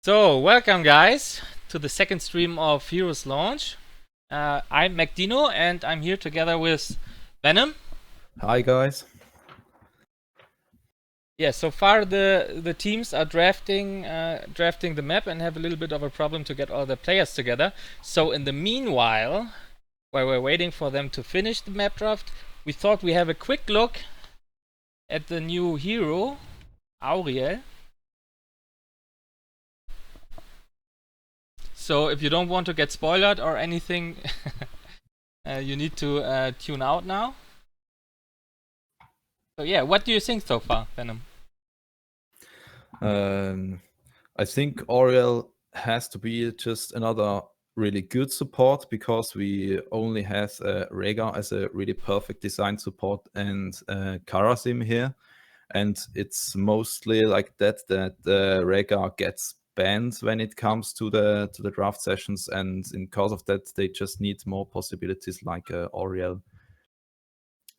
So, welcome guys to the second stream of Heroes Launch. I'm macdino and I'm here together with VenoM. Hi guys. Yeah, so far the teams are drafting the map and have a little bit of a problem to get all the players together. So in the meanwhile, while we're waiting for them to finish the map draft, we thought we have a quick look at the new hero, Auriel. So if you don't want to get spoiled or anything, you need to tune out now. So yeah, what do you think so far, VenoM? I think Oriel has to be just another really good support because we only have Rhaegar as a really perfect design support and Karasim here, and it's mostly like that Rhaegar gets banned when it comes to the draft sessions, and in cause of that they just need more possibilities like Oriel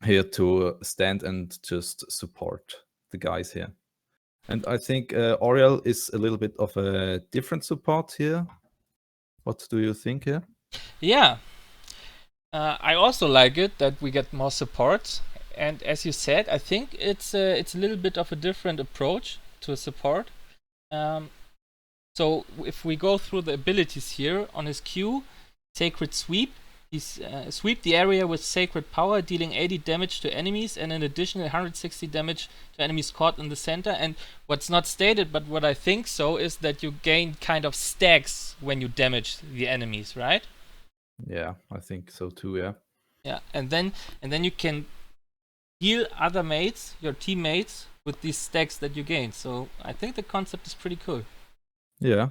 here to stand and just support the guys here. And I think Oriel is a little bit of a different support here. What do you think here? Yeah, I also like it that we get more support. And as you said, I think it's a little bit of a different approach to support. So if we go through the abilities here on his Q, Sacred Sweep, he's sweep the area with Sacred Power, dealing 80 damage to enemies and an additional 160 damage to enemies caught in the center. And what's not stated, but what I think so, is that you gain kind of stacks when you damage the enemies, right? Yeah, I think so too. Yeah. Yeah, and then you can heal other mates, your teammates, with these stacks that you gain. So I think the concept is pretty cool. Yeah,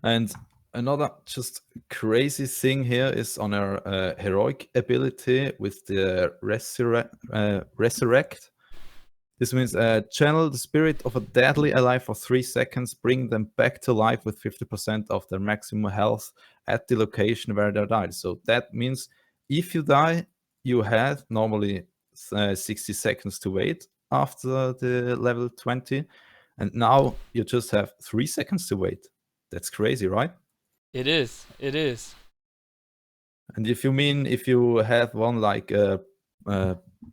and another just crazy thing here is on our heroic ability with the resurrect. This means channel the spirit of a deadly ally for 3 seconds, bring them back to life with 50% of their maximum health at the location where they died. So that means if you die, you had normally 60 seconds to wait after the level 20, and now you just have 3 seconds to wait. That's crazy, right? It is. It is. And if you have one like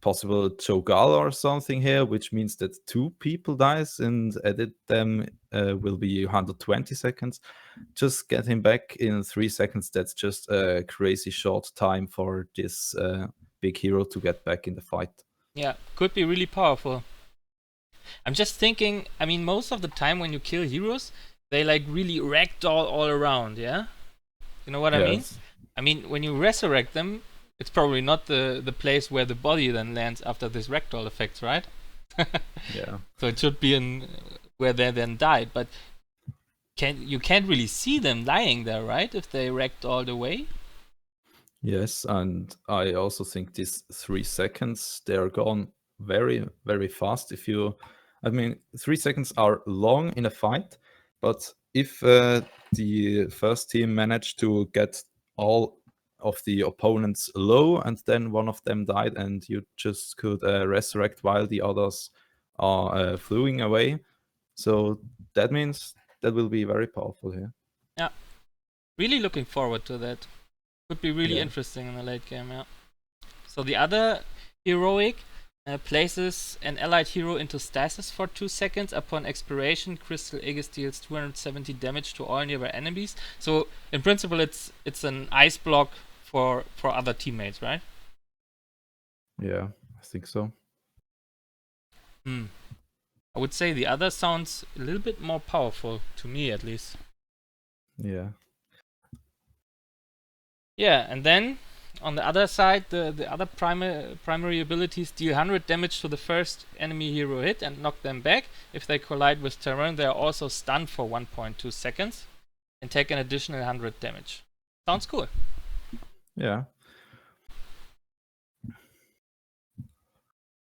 possible Cho'Gall or something here, which means that 2 people dies and edit them will be 120 seconds. Just get him back in 3 seconds. That's just a crazy short time for this big hero to get back in the fight. Yeah, could be really powerful. I'm just thinking, I mean, most of the time when you kill heroes, they like really ragdoll all around, yeah? You know what I mean? Yes. I mean, when you resurrect them, it's probably not the place where the body then lands after this ragdoll effects, right? Yeah. So it should be in where they then died, but you can't really see them lying there, right? If they ragdolled away. Yes, and I also think these 3 seconds, they're gone very, very fast. I mean, 3 seconds are long in a fight, but if the first team managed to get all of the opponents low and then one of them died and you just could resurrect while the others are fleeing away. So that means that will be very powerful here. Yeah, really looking forward to that. Could be really Yeah. interesting in the late game, yeah. So the other heroic places an allied hero into stasis for 2 seconds. Upon expiration, Crystal Aegis deals 270 damage to all nearby enemies. So in principle, it's an ice block for other teammates, right? Yeah, I think so. I would say the other sounds a little bit more powerful, to me at least. Yeah. Yeah, and then on the other side, the other primary abilities deal 100 damage to the first enemy hero hit and knock them back. If they collide with terrain, they are also stunned for 1.2 seconds and take an additional 100 damage. Sounds cool. Yeah.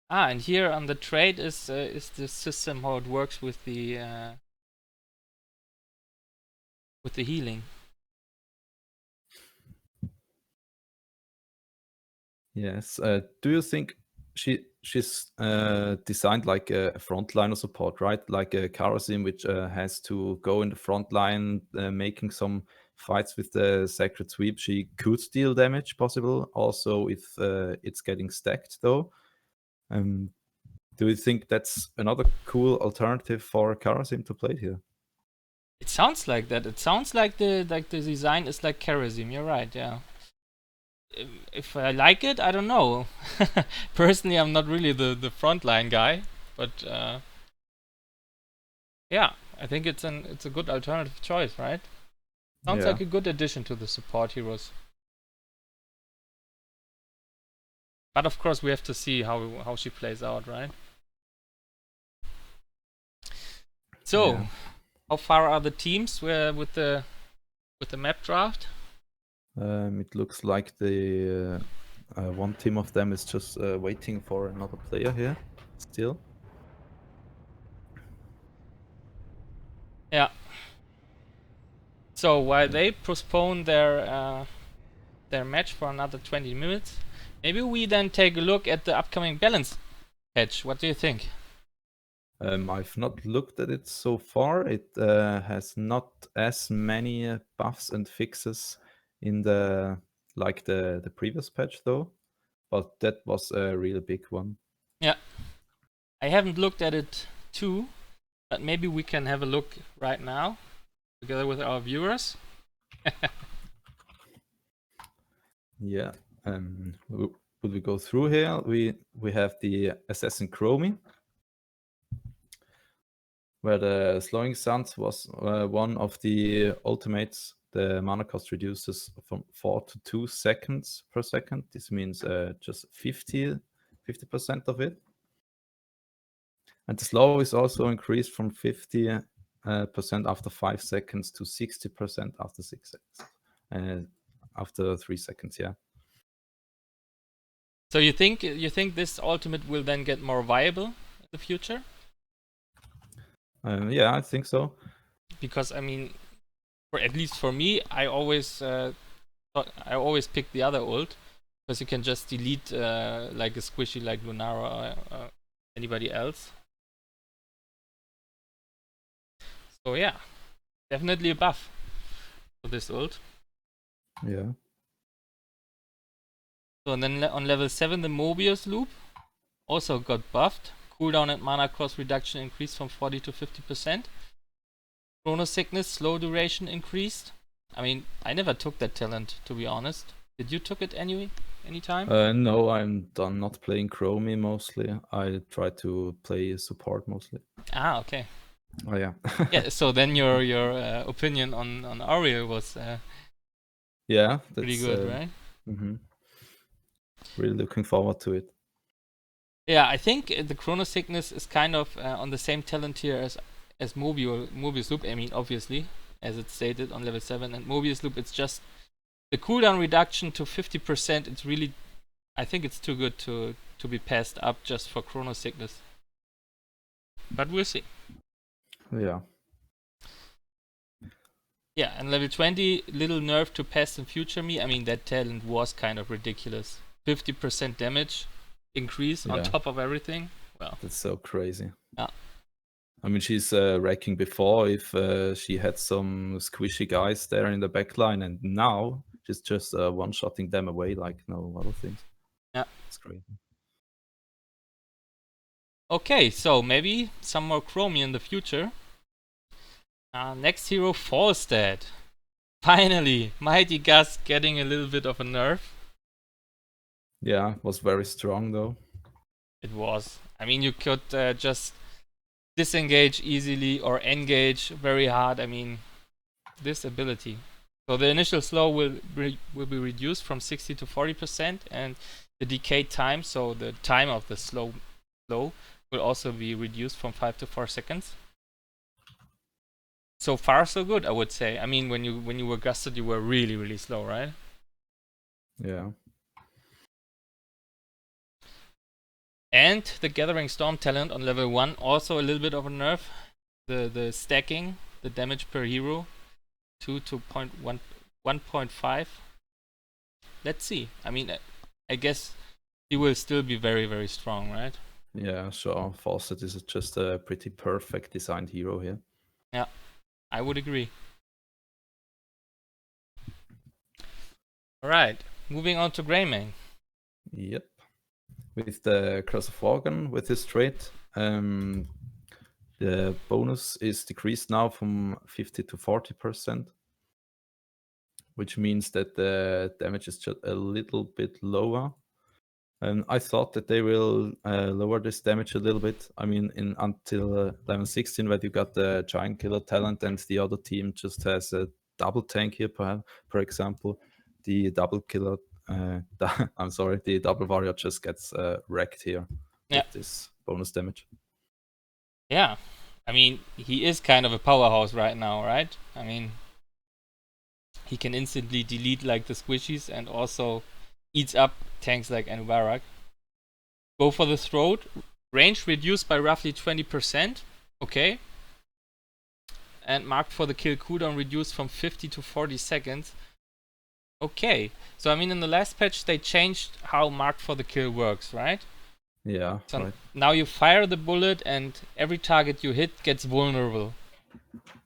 And here on the trade is the system how it works with the healing. Yes. Do you think she's designed like a frontliner support, right? Like a Karasim, which has to go in the front line, making some fights with the Sacred Sweep. She could deal damage, possible. Also, if it's getting stacked, though. Do you think that's another cool alternative for Karasim to play here? It sounds like that. It sounds like the design is like Kerosene. You're right. Yeah. If I like it, I don't know. Personally, I'm not really the frontline guy, but yeah, I think it's a good alternative choice, right? Sounds Yeah. like a good addition to the support heroes. But of course, we have to see how she plays out, right? So, Yeah. how far are the teams with the map draft? It looks like the one team of them is just waiting for another player here still. Yeah. So while they postpone their match for another 20 minutes, maybe we then take a look at the upcoming balance patch. What do you think? I've not looked at it so far. It has not as many buffs and fixes in the previous patch though, but that was a real big one. Yeah, I haven't looked at it too, but maybe we can have a look right now together with our viewers. Yeah. Would we go through here? We have the Assassin Chromie, where the Slowing Suns was one of the ultimates. The mana cost reduces from 4 to 2 seconds per second. This means just 50% of it. And the slow is also increased from 50% after 5 seconds to 60% after 6 seconds. After 3 seconds, yeah. So you think this ultimate will then get more viable in the future? Yeah, I think so. Because I mean, for at least for me, I always pick the other ult because you can just delete like a squishy like Lunara or anybody else. So yeah, definitely a buff for this ult. Yeah. So and then on level 7, the Mobius loop also got buffed. Cooldown and mana cost reduction increased from 40 to 50%. Chrono Sickness slow duration increased. I mean, I never took that talent, to be honest. Did you took it anytime? No, I'm done not playing Chromie mostly. I try to play support mostly. Ah, okay. Oh yeah. Yeah. So then your opinion on Auriel was Yeah, pretty that's good, right? Really looking forward to it. Yeah, I think the Chrono Sickness is kind of on the same talent tier as Mobius Loop. I mean, obviously, as it's stated on level 7, and Mobius Loop, it's just the cooldown reduction to 50%. It's really, I think it's too good to be passed up just for Chrono Sickness. But we'll see. Yeah. Yeah, and level 20, little nerf to Past and Future Me. I mean, that talent was kind of ridiculous. 50% damage increase on top of everything. Well, that's so crazy. Yeah. I mean, she's wrecking before if she had some squishy guys there in the backline, and now she's just one-shotting them away like no other things. Yeah. It's crazy. Okay, so maybe some more Chromie in the future. Next hero, Falstad. Finally, Mighty Gus getting a little bit of a nerf. Yeah, was very strong though. It was. I mean, you could just disengage easily or engage very hard. I mean, this ability. So the initial slow will be reduced from 60 to 40%, and the decay time, so the time of the slow will also be reduced from 5 to 4 seconds. So far, so good, I would say. I mean, when you were gusted, you were really, really slow, right? Yeah. And the Gathering Storm talent on level 1, also a little bit of a nerf. The stacking, the damage per hero, 2 to 1.5. Let's see. I mean, I guess he will still be very, very strong, right? Yeah, sure. Fawcett is just a pretty perfect designed hero here. Yeah, I would agree. All right, moving on to Greymane. Yep. With the Curse of Organ, with his trait, the bonus is decreased now from 50 to 40%, which means that the damage is just a little bit lower. I thought that they will lower this damage a little bit. I mean, until level 16, where you got the Giant Killer talent, and the other team just has a double tank here, per example. The double killer, I'm sorry, the double warrior just gets wrecked here with this bonus damage. Yeah, I mean, he is kind of a powerhouse right now, right? I mean, he can instantly delete like the squishies and also eats up tanks like Anvarak. Go for the throat. Range reduced by roughly 20%. Okay. And marked for the kill cooldown reduced from 50 to 40 seconds. Okay. So, I mean, in the last patch, they changed how marked for the kill works, right? Yeah, So right. now you fire the bullet and every target you hit gets vulnerable.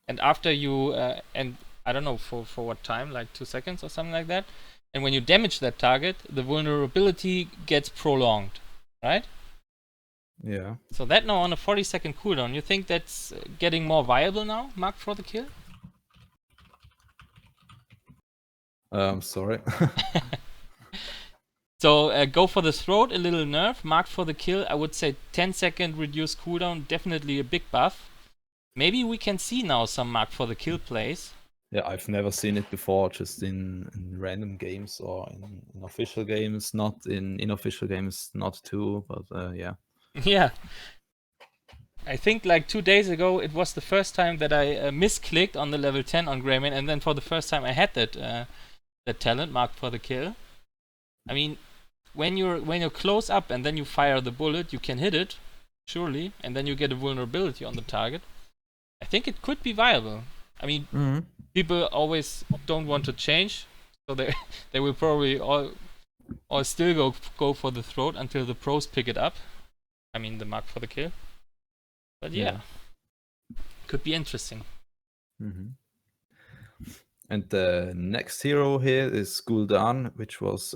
And after you, and I don't know for what time, like 2 seconds or something like that. And when you damage that target, the vulnerability gets prolonged, right? Yeah. So that now on a 40-second cooldown, you think that's getting more viable now, marked for the kill? Sorry. So go for the throat, a little nerf, marked for the kill. I would say 10-second reduced cooldown, definitely a big buff. Maybe we can see now some marked for the kill plays. Yeah, I've never seen it before, just in random games or in official games, not in unofficial games, not too, but yeah. Yeah. I think like 2 days ago, it was the first time that I misclicked on the level 10 on Greymane, and then for the first time I had that talent marked for the kill. I mean, when you're close up and then you fire the bullet, you can hit it, surely, and then you get a vulnerability on the target. I think it could be viable. I mean, people always don't want to change, so they will probably all still go for the throat until the pros pick it up. I mean, the mark for the kill. But yeah. Could be interesting. And the next hero here is Gul'dan, which was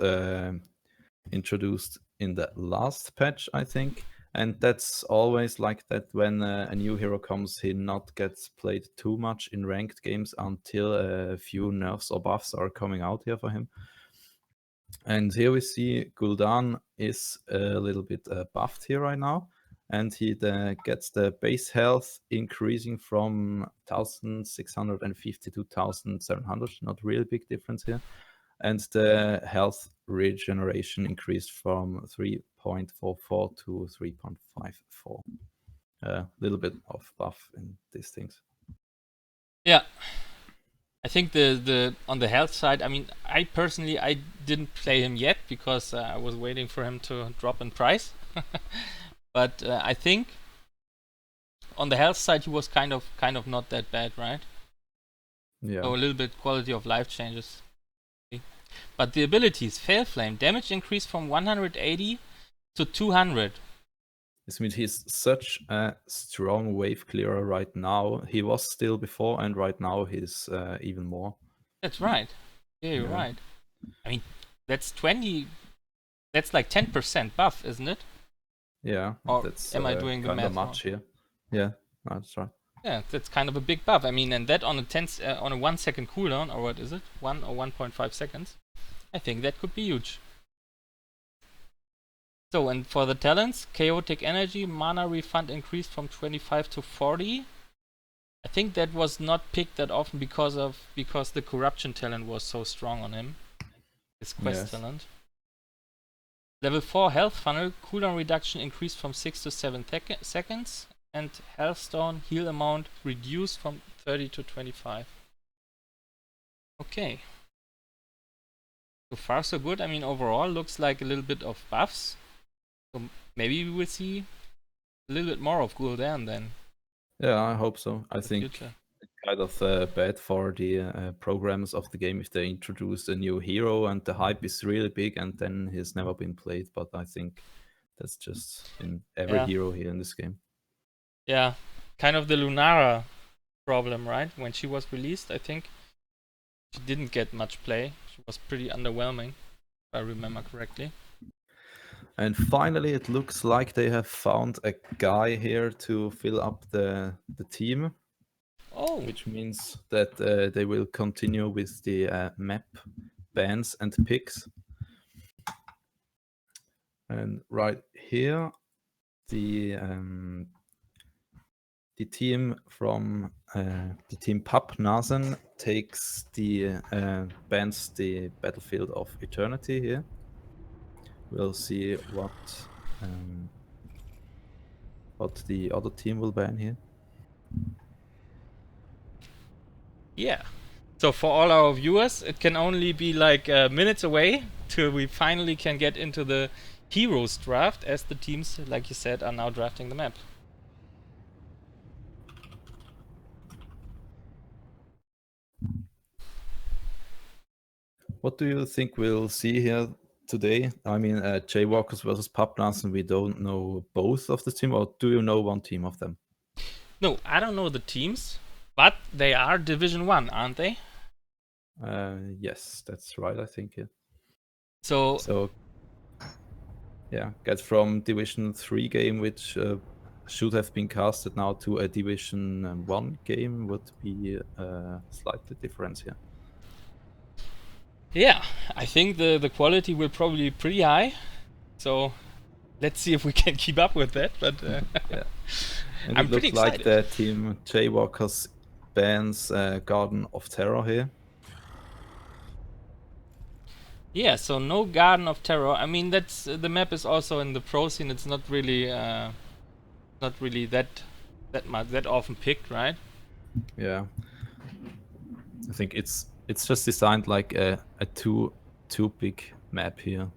introduced in the last patch, I think. And that's always like that when a new hero comes, he not gets played too much in ranked games until a few nerfs or buffs are coming out here for him. And here we see Gul'dan is a little bit buffed here right now. And he gets the base health increasing from 1650 to 1700. Not really big difference here. And the health regeneration increased from 3.44 to 3.54. A little bit of buff in these things. Yeah. I think the on the health side, I mean, I personally didn't play him yet because I was waiting for him to drop in price. But I think on the health side he was kind of not that bad, right? Yeah. So a little bit quality of life changes. But the abilities, Fail Flame, damage increased from 180 to 200. This means he's such a strong wave clearer right now. He was still before, and right now he's even more. That's right. Yeah, you're right. I mean, that's 20. That's like 10% buff, isn't it? Yeah. Or that's am I doing the math much here? Yeah, that's right. Yeah, that's kind of a big buff. I mean, and that on a 1 second cooldown, or what is it? 1 or 1.5 seconds. I think that could be huge. So, and for the talents, Chaotic Energy, Mana Refund increased from 25 to 40. I think that was not picked that often because the Corruption talent was so strong on him. His quest talent. Level 4 Health Funnel, cooldown reduction increased from 6 to 7 seconds. And Healthstone heal amount reduced from 30 to 25. Okay. So far so good. I mean, overall looks like a little bit of buffs. So maybe we will see a little bit more of Gul'dan then. Yeah, I hope so. I think kind of bad for the programmers of the game if they introduce a new hero and the hype is really big and then he's never been played. But I think that's just in every Yeah. hero here in this game. Yeah, kind of the Lunara problem, right? When she was released, I think she didn't get much play. She was pretty underwhelming, if I remember correctly. And finally, it looks like they have found a guy here to fill up the team. Oh, Which means that they will continue with the map bans and picks. And right here, the team from the team Pappnasen takes the bans the Battlefield of Eternity here. We'll see what the other team will ban here. yeah. So for all our viewers, it can only be like minutes away till we finally can get into the heroes draft, as the teams, like you said, are now drafting the map. What do you think we'll see here today? I mean, Jaywalkers versus Pappnasen, we don't know both of the team, or do you know one team of them? No, I don't know the teams, but they are Division 1, aren't they? Yes, that's right, I think. Yeah. So Yeah, get from Division 3 game, which should have been casted now to a Division 1 game, would be a slightly difference here. yeah, I think the quality will probably be pretty high. So let's see if we can keep up with that. But yeah, and I'm it pretty looks like excited. the team Jaywalkers bans Garden of Terror here. Yeah, so no Garden of Terror. I mean, that's the map is also in the pro scene. It's not really that often picked, right? Yeah, I think it's just designed like a too big map here.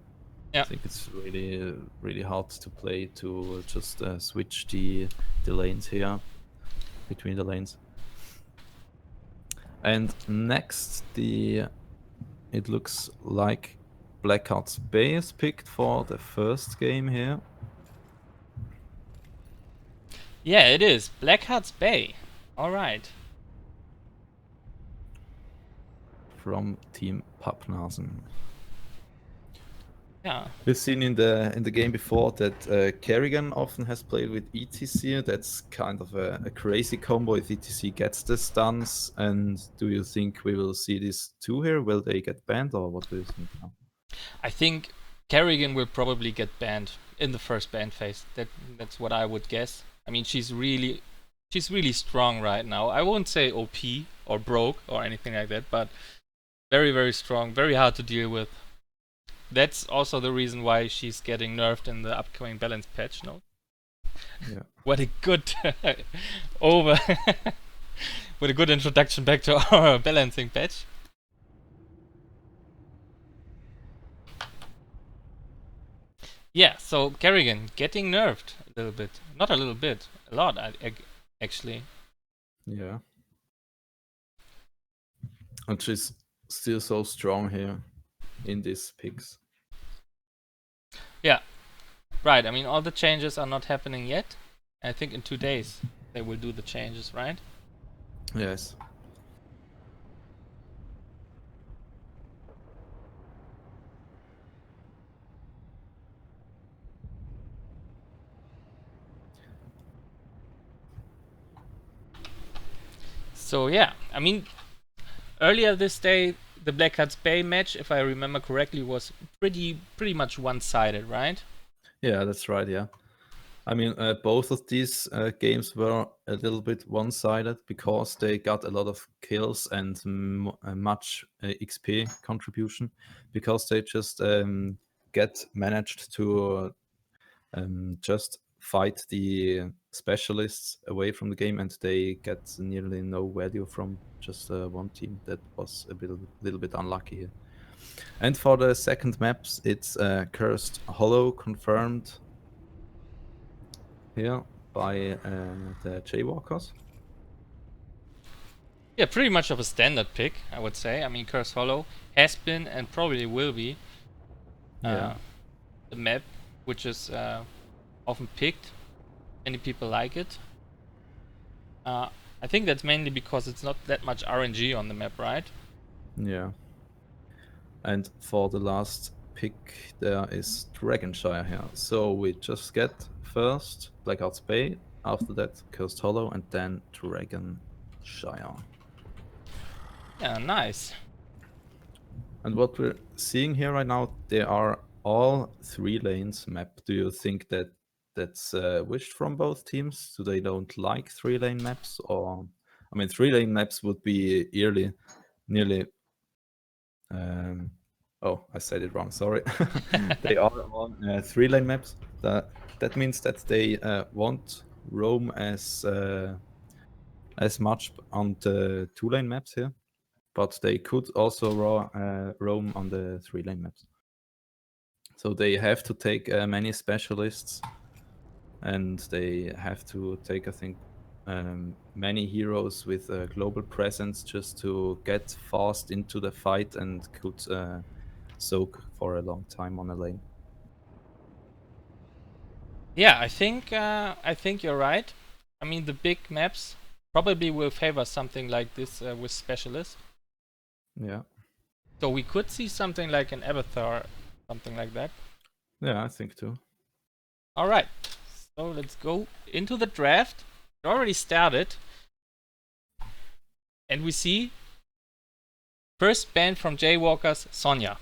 Yeah. I think it's really hard to play to just switch the lanes here between the lanes. And next, it looks like Blackheart's Bay is picked for the first game here. Yeah, it is Blackheart's Bay. All right. From Team Pappnasen. Yeah. We've seen in the game before that Kerrigan often has played with ETC. That's kind of a crazy combo if ETC gets the stuns. And do you think we will see this too here? Will they get banned, or what do you think now? I think Kerrigan will probably get banned in the first ban phase. That's what I would guess. I mean, she's really strong right now. I won't say OP or broke or anything like that, but very, very strong, very hard to deal with. That's also the reason why she's getting nerfed in the upcoming balance patch. No, Yeah. what a good over. What a good introduction back to our balancing patch. Yeah, so Kerrigan getting nerfed a little bit. Not a little bit, a lot, actually. Yeah. And she's still so strong here in these picks. Yeah, right. I mean, all the changes are not happening yet. I think in 2 days they will do the changes, right? Yes. So yeah, I mean, earlier this day the Blackheart's Bay match, if I remember correctly, was pretty much one-sided, right? Yeah, that's right. Yeah. I mean, both of these games were a little bit one-sided because they got a lot of kills and much XP contribution because they just managed to just fight the specialists away from the game, and they get nearly no value from just one team. That was a little bit unlucky here. And for the second maps, it's Cursed Hollow confirmed here by the Jaywalkers. Yeah, pretty much of a standard pick, I would say. I mean, Curse Hollow has been and probably will be Yeah. the map which is often picked. Many people like it. I think that's mainly because it's not that much RNG on the map, right? Yeah. And for the last pick, there is Dragonshire here. So we just get first Blackheart's Bay, after that Cursed Hollow, and then Dragonshire. Yeah, nice. And what we're seeing here right now, they are all 3 lanes map. Do you think that that's wished from both teams? Do they don't like 3-lane maps? Or, I mean, 3-lane maps would be nearly. Oh, I said it wrong. Sorry. They are on 3-lane maps. That means that they won't roam as much on the 2-lane maps here, but they could also roam on the 3-lane maps. So they have to take many specialists, and they have to take, I think, many heroes with a global presence just to get fast into the fight and could soak for a long time on a lane. Yeah, I think you're right. I mean, the big maps probably will favor something like this with specialists. Yeah. So we could see something like an Avatar, something like that. Yeah, I think too. All right, so let's go into the draft. It already started, and we see first ban from Jaywalkers, Sonya.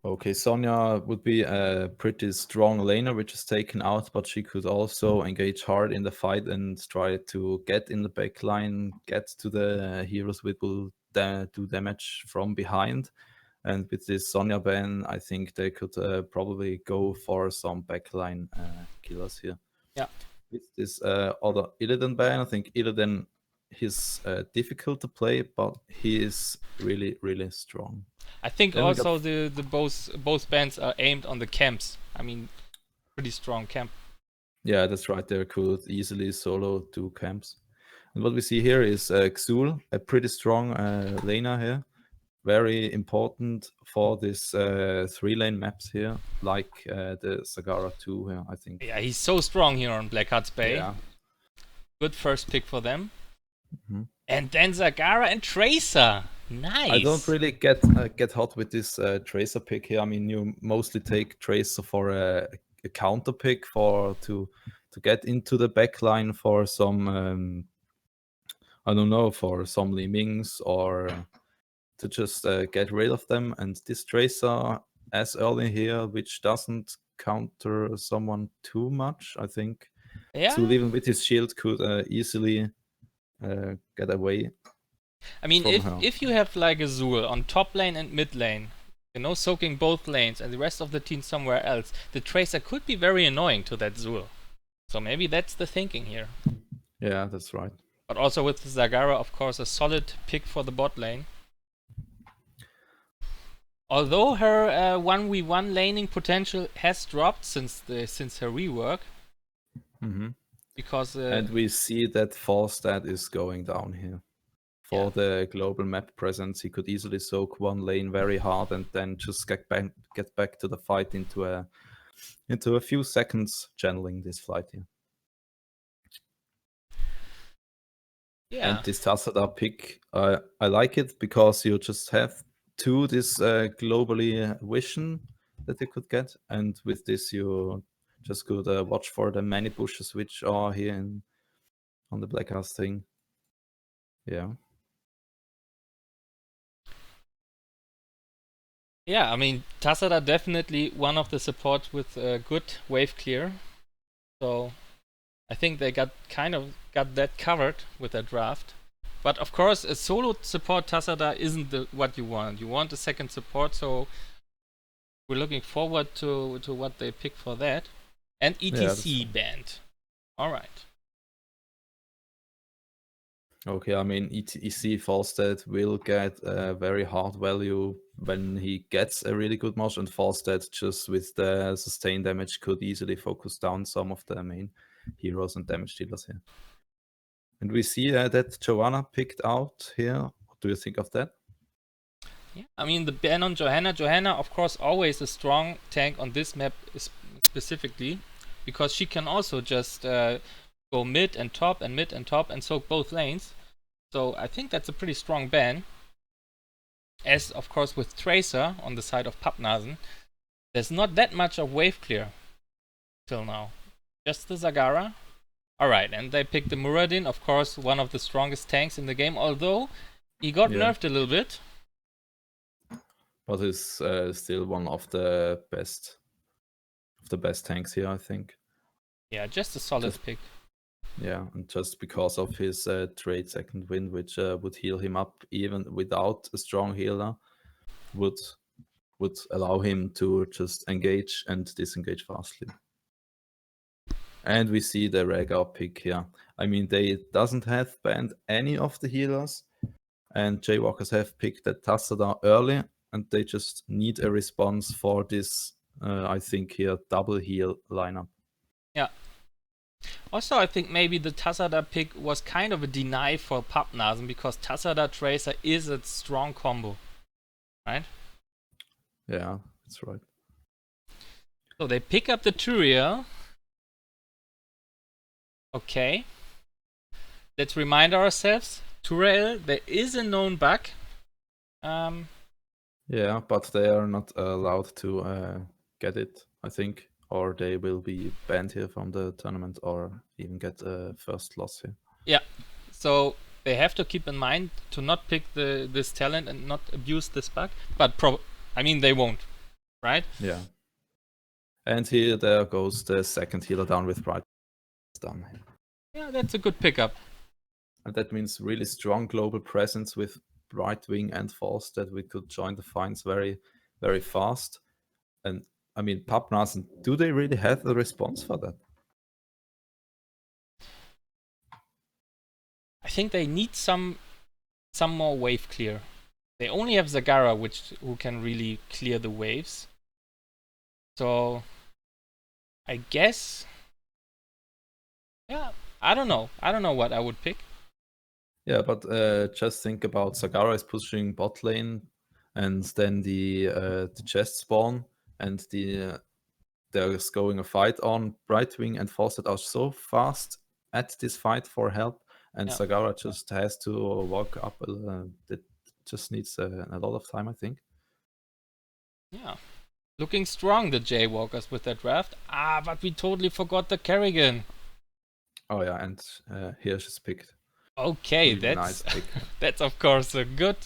Okay, Sonya would be a pretty strong laner, which is taken out, but she could also engage hard in the fight and try to get in the backline, get to the heroes which will do damage from behind. And with this Sonya ban, I think they could probably go for some backline killers here. Yeah. With this other Illidan ban, I think Illidan is difficult to play, but he is really, really strong. I think Then we also the both bands are aimed on the camps. I mean, pretty strong camp. Yeah, that's right. They could easily solo 2 camps. And what we see here is Xul, a pretty strong laner here. Very important for this 3-lane maps here, like the Sagara 2 here, I think. Yeah, he's so strong here on Blackheart's Bay. Yeah. Good first pick for them. Mhm. And then Zagara and Tracer. Nice. I don't really get hot with this Tracer pick here. I mean, you mostly take Tracer for a counter pick to get into the backline for some I don't know, for some Limings or to just get rid of them. And this Tracer as early here, which doesn't counter someone too much, I think. Yeah. Zul even with his shield could easily get away. I mean, from her. if you have like a Zul on top lane and mid lane, you know, soaking both lanes and the rest of the team somewhere else, the Tracer could be very annoying to that Zul. So maybe that's the thinking here. Yeah, that's right. But also with Zagara, of course, a solid pick for the bot lane. Although her 1v1 laning potential has dropped since her rework. Mm-hmm. Because and we see that Falstad is going down here. For the global map presence, he could easily soak one lane very hard and then just get back to the fight into a few seconds, channeling this fight here. Yeah. And this Tassada pick, I like it because you just have this globally vision that you could get, and with this you just could watch for the many bushes which are here on the Black House thing. Yeah. Yeah, I mean, Tassada definitely one of the supports with good wave clear. So I think they got that covered with their draft. But of course, a solo support Tassada isn't what you want. You want a second support, so we're looking forward to what they pick for that. And ETC band. Alright. Okay, I mean, ETC Falstad will get a very hard value when he gets a really good mosh, and Falstead just with the sustained damage could easily focus down some of the main heroes and damage dealers here. And we see that Joanna picked out here. What do you think of that? Yeah, I mean the ban on Johanna. Johanna, of course, always a strong tank on this map specifically, because she can also just go mid and top and mid and top and soak both lanes. So I think that's a pretty strong ban. As of course with Tracer on the side of Pappnasen, there's not that much of wave clear till now. Just the Zagara. Alright, and they picked the Muradin, of course, one of the strongest tanks in the game, although he got nerfed a little bit. But is still one of the best tanks here, I think. Yeah, just a solid pick. Yeah, and just because of his trade second wind, which would heal him up even without a strong healer, would allow him to just engage and disengage fastly. And we see the Rhaegar pick here. I mean, they doesn't have banned any of the healers, and Jaywalkers have picked the Tassada early, and they just need a response for this, I think here, double heal lineup. Yeah. Also, I think maybe the Tassada pick was kind of a deny for Pappnasen, because Tassada Tracer is a strong combo, right? Yeah, that's right. So they pick up the Turiel. Okay. Let's remind ourselves, Turiel, there is a known bug. Yeah, but they are not allowed to get it, I think, or they will be banned here from the tournament or even get a first loss here. Yeah, so they have to keep in mind to not pick this talent and not abuse this bug, but I mean, they won't, right? Yeah. And here there goes the second healer down with Bright. Done. Yeah, that's a good pickup. And that means really strong global presence with Brightwing and False, that we could join the finds very, very fast. And I mean, Pappnasen, do they really have a response for that? I think they need some more wave clear. They only have Zagara, who can really clear the waves. So I guess, yeah, I don't know. I don't know what I would pick. Yeah, but just think about Zagara is pushing bot lane, and then the chest spawn, and there's going a fight on. Brightwing and Fawcett are so fast at this fight for help, and Zagara just has to walk up. That just needs a lot of time, I think. Yeah. Looking strong, the Jaywalkers, with that draft. But we totally forgot the Kerrigan. Oh yeah, and here she's picked. Okay, really nice pick. That's of course a good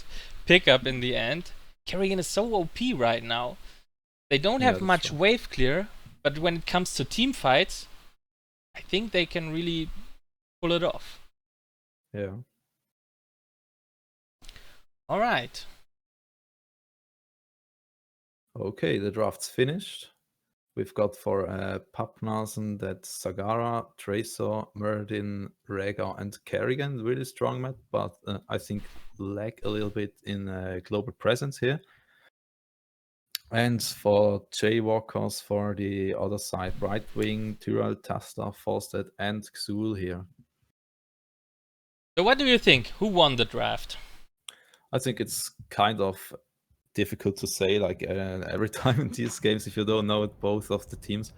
pickup in the end. Kerrigan is so OP right now. They don't have much wave clear, but when it comes to team fights, I think they can really pull it off. Yeah. All right. Okay, the draft's finished. We've got for Pappnasen that Zagara, Tracer, Muradin, Rhaegar, and Kerrigan. Really strong map, but I think lack a little bit in global presence here. And for Jaywalkers, for the other side, Brightwing, Tyrell, Tasta, Falstead, and Xul here. So what do you think? Who won the draft? I think it's kind of difficult to say, like every time in these games, if you don't know it, both of the teams.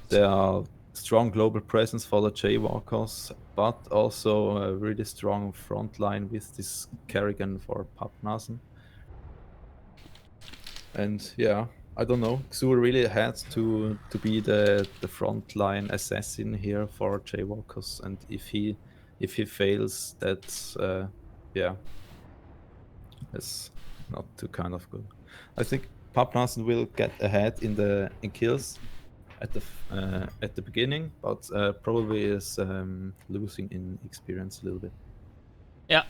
There are strong global presence for the Jaywalkers, but also a really strong front line with this Kerrigan for Pappnasen. And yeah, I don't know. Xul really had to be the frontline assassin here for Jaywalkers, and if he fails, that's yeah, it's not too kind of good. I think Pappnasen will get ahead in kills at the beginning, but probably is losing in experience a little bit. Yeah.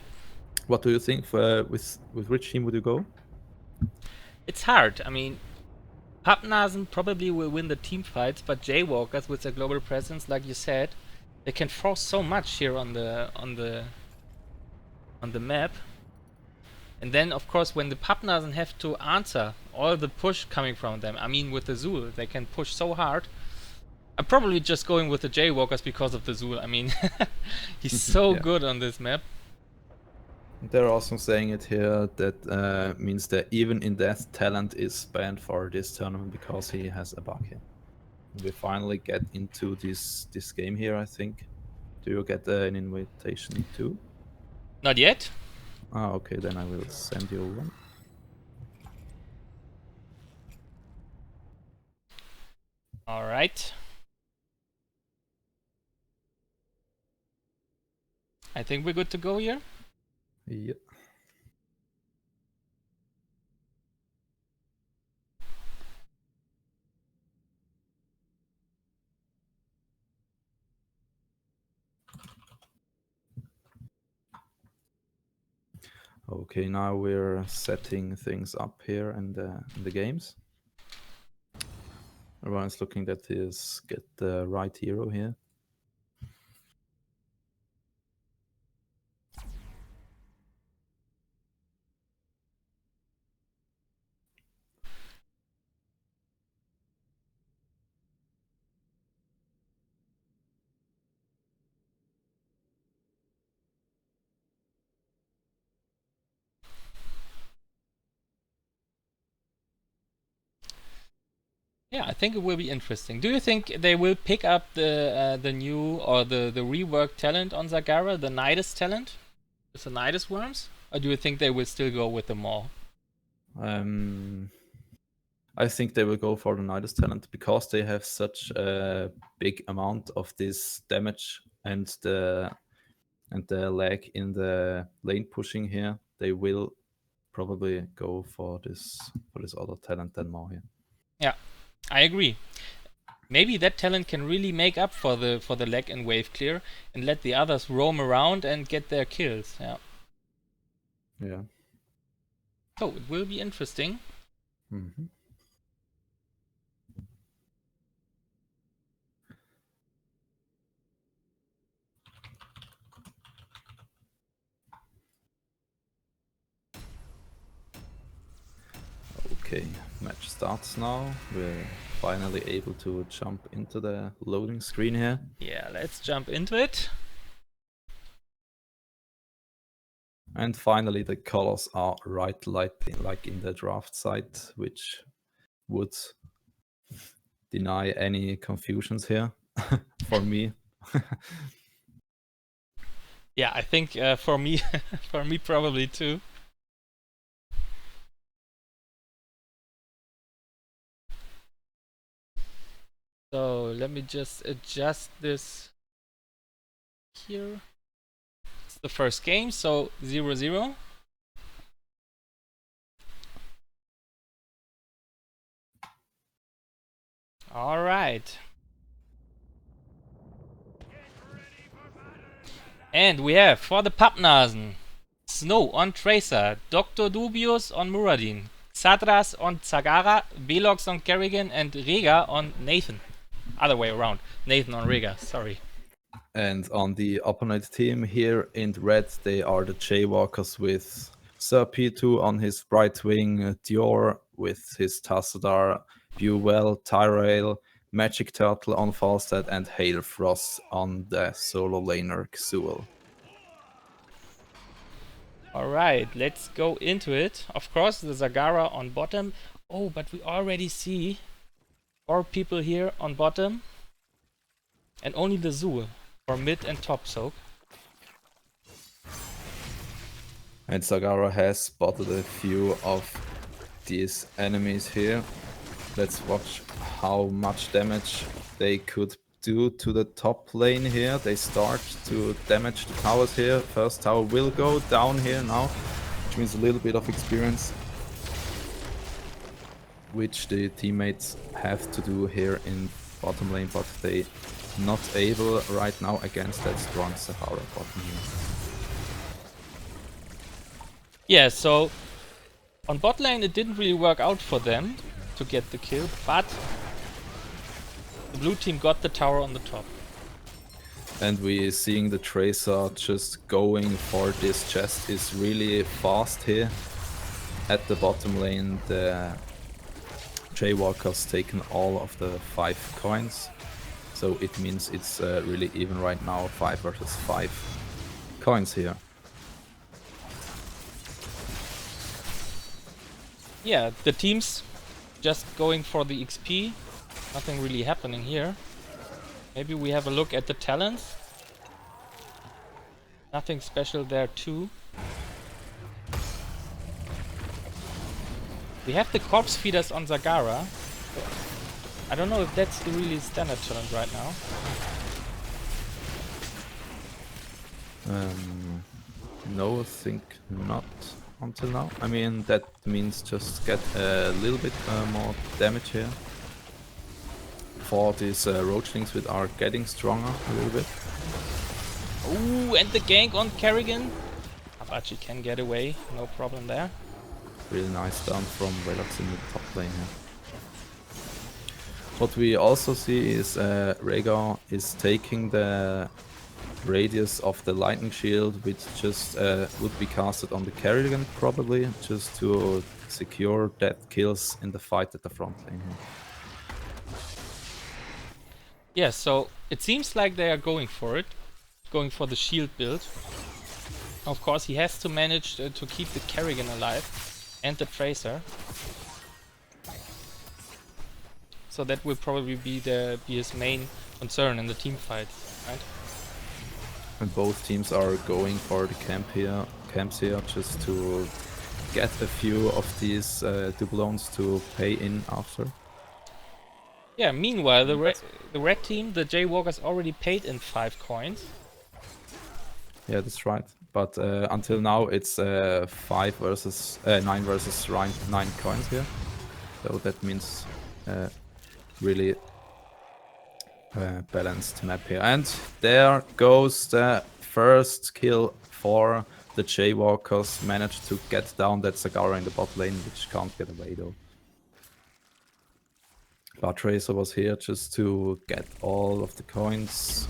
What do you think? With which team would you go? It's hard. I mean, Pappnasen probably will win the team fights, but Jaywalkers, with their global presence, like you said, they can force so much here on the map. And then, of course, when the Pappnasen have to answer all the push coming from them, I mean, with the Zul, they can push so hard. I'm probably just going with the Jaywalkers because of the Zul. I mean, he's so good on this map. They're also saying it here that means that even in death, talent is banned for this tournament because he has a bug here. We finally get into this game here, I think. Do you get an invitation too? Not yet. Ah, okay, then I will send you one. All right. I think we're good to go here. Yep. Okay, now we're setting things up here in the games. Everyone's looking at this, get the right hero here. Yeah, I think it will be interesting. Do you think they will pick up the new or the reworked talent on Zagara, the Nidus talent, with the Nidus worms, or do you think they will still go with the Maw? I think they will go for the Nidus talent because they have such a big amount of this damage and the lag in the lane pushing here. They will probably go for this other talent than more here. Yeah, I agree. Maybe that talent can really make up for the lag in wave clear and let the others roam around and get their kills. Yeah. Yeah. So it will be interesting. Mm-hmm. Okay, match starts now. We're finally able to jump into the loading screen here. Yeah, let's jump into it. And finally the colors are right like in the draft site, which would deny any confusions here for me. Yeah, I think for me, for me probably too. So let me just adjust this here. It's the first game, so 0-0. All right. And we have for the Pappnasen, Snow on Tracer, Dr. Dubius on Muradin, Xadras on Zagara, Velox on Kerrigan, and Rega on Nathan. Other way around. Nathan on Rega, sorry. And on the opponent team here in red, they are the Jaywalkers with Sir P2 on his right wing, Dior with his Tassadar, Buell, Tyrell, Magic Turtle on Falstad, and Hail Frost on the solo laner Xul. Alright, let's go into it. Of course, the Zagara on bottom. Oh, but we already see 4 people here on bottom. And only the Zul for mid and top soak. And Zagara has spotted a few of these enemies here. Let's watch how much damage they could do to the top lane here. They start to damage the towers here. First tower will go down here now, which means a little bit of experience, which the teammates have to do here in bottom lane, but they not able right now against that strong Sahara bottom here. Yeah, so on bot lane it didn't really work out for them to get the kill, but the blue team got the tower on the top. And we seeing the Tracer just going for this chest is really fast here. At the bottom lane, the Jaywalkers taken all of the 5 coins. So it means it's really even right now, 5 versus 5 coins here. Yeah, the teams just going for the XP. Nothing really happening here. Maybe we have a look at the talents. Nothing special there too. We have the corpse feeders on Zagara. I don't know if that's the really standard talent right now. No, I think not until now. I mean, that means just get a little bit more damage here. For these roachlings which are getting stronger a little bit. Ooh, and the gank on Kerrigan. Abachi can get away, no problem there. Really nice down from Velox in the top lane here. What we also see is Rhaegar is taking the radius of the lightning shield, which just would be casted on the Kerrigan probably, just to secure dead kills in the fight at the front lane here. Yeah, so it seems like they are going for it. Going for the shield build. Of course, he has to manage to keep the Kerrigan alive and the Tracer. So that will probably be his main concern in the team fight, right? And both teams are going for the camps here, just to get a few of these doublons to pay in after. Yeah, meanwhile, the red team, the Jaywalkers, already paid in 5 coins. Yeah, that's right. But until now, it's 9 versus 9 coins here. So that means really balanced map here. And there goes the first kill for the Jaywalkers. Managed to get down that Zagara in the bot lane, which can't get away though. But Tracer was here just to get all of the coins.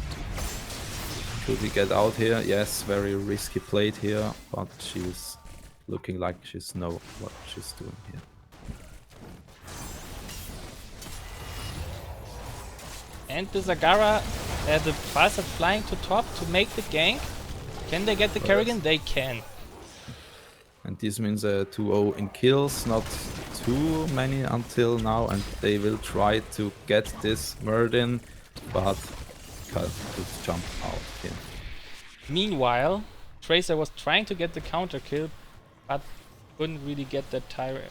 Could he get out here? Yes, very risky play here, but she's looking like she's know what she's doing here. And the Zagara, the Pulse are flying to top to make the gank. Can they get the Kerrigan? They can. And this means a 2-0 in kills, not too many until now, and they will try to get this Murdin, but can't jump out here. Meanwhile, Tracer was trying to get the counter kill, but couldn't really get the Tyrael.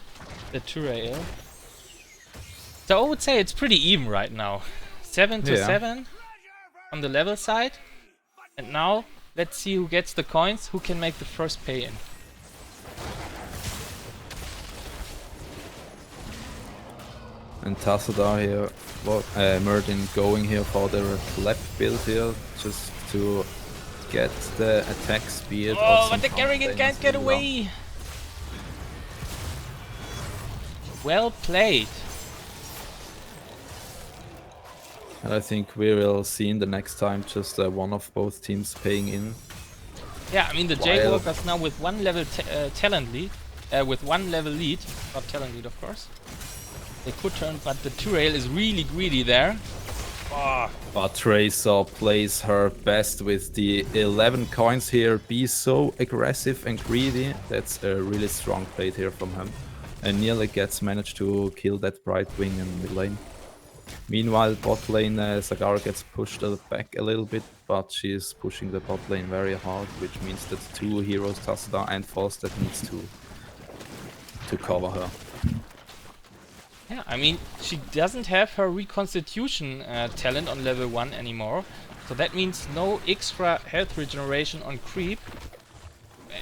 So I would say it's pretty even right now. 7 to 7 on the level side. And now let's see who gets the coins, who can make the first pay in. And Tassadar here, Murdin going here for the lap build here, just to get the attack speed. Oh, but the Kerrigan can't get away! Well played. And I think we will see in the next time just one of both teams paying in. Yeah, I mean the Jaywalkers now with 1 level talent lead, with 1 level lead, not talent lead of course. They could turn, but the Tyrael is really greedy there. Oh. But Tracer plays her best with the 11 coins here. Be so aggressive and greedy. That's a really strong play here from him. And nearly managed to kill that Bright Wing in mid lane. Meanwhile, bot lane, Zagara gets pushed back a little bit, but she's pushing the bot lane very hard, which means that 2 heroes, Tassadar and Faust, that needs to cover her. Yeah, I mean, she doesn't have her reconstitution talent on level 1 anymore. So that means no extra health regeneration on creep.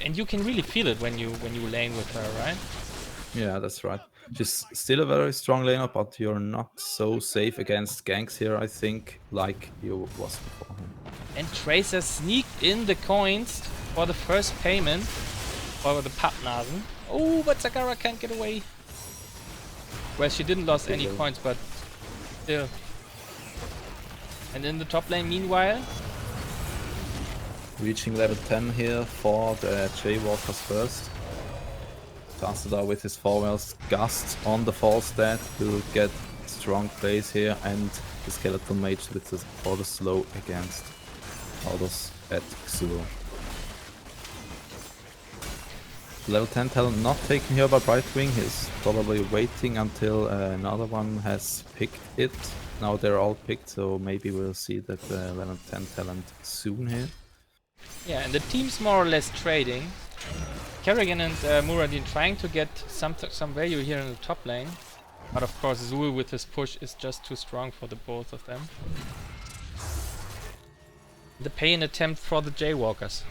And you can really feel it when you lane with her, right? Yeah, that's right. She's still a very strong laner, but you're not so safe against ganks here, I think, like you was before. And Tracer sneaked in the coins for the first payment for the Pappnasen. Oh, but Zagara can't get away. Well, she didn't lose any coins, but still. And in the top lane, meanwhile, Reaching level 10 here for the Jaywalkers first. Tassadar with his farewell's Gust on the fall stat will get strong plays here, and the Skeletal Mage with the auto slow against others at Xuro. Level 10 talent not taken here by Brightwing. He's probably waiting until another one has picked it. Now they're all picked, so maybe we'll see that level 10 talent soon here. Yeah, and the team's more or less trading. Kerrigan and Muradin trying to get some value here in the top lane. But of course Zul with his push is just too strong for the both of them. The pay-in attempt for the Jaywalkers.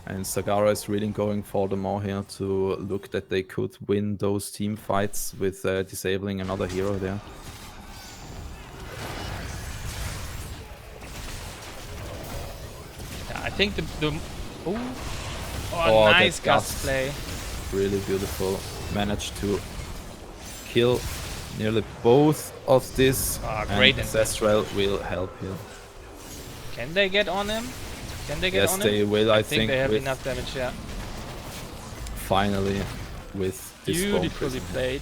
And Zagara is really going for the more here to look that they could win those team fights with disabling another hero there. Yeah, I think nice Gust play. Really beautiful. Managed to kill nearly both of this. Great. And Ancestral will help here. Can they get on him? Can they get on him? Yes, they will. I think they have enough damage, yeah. Finally, with this beautifully played.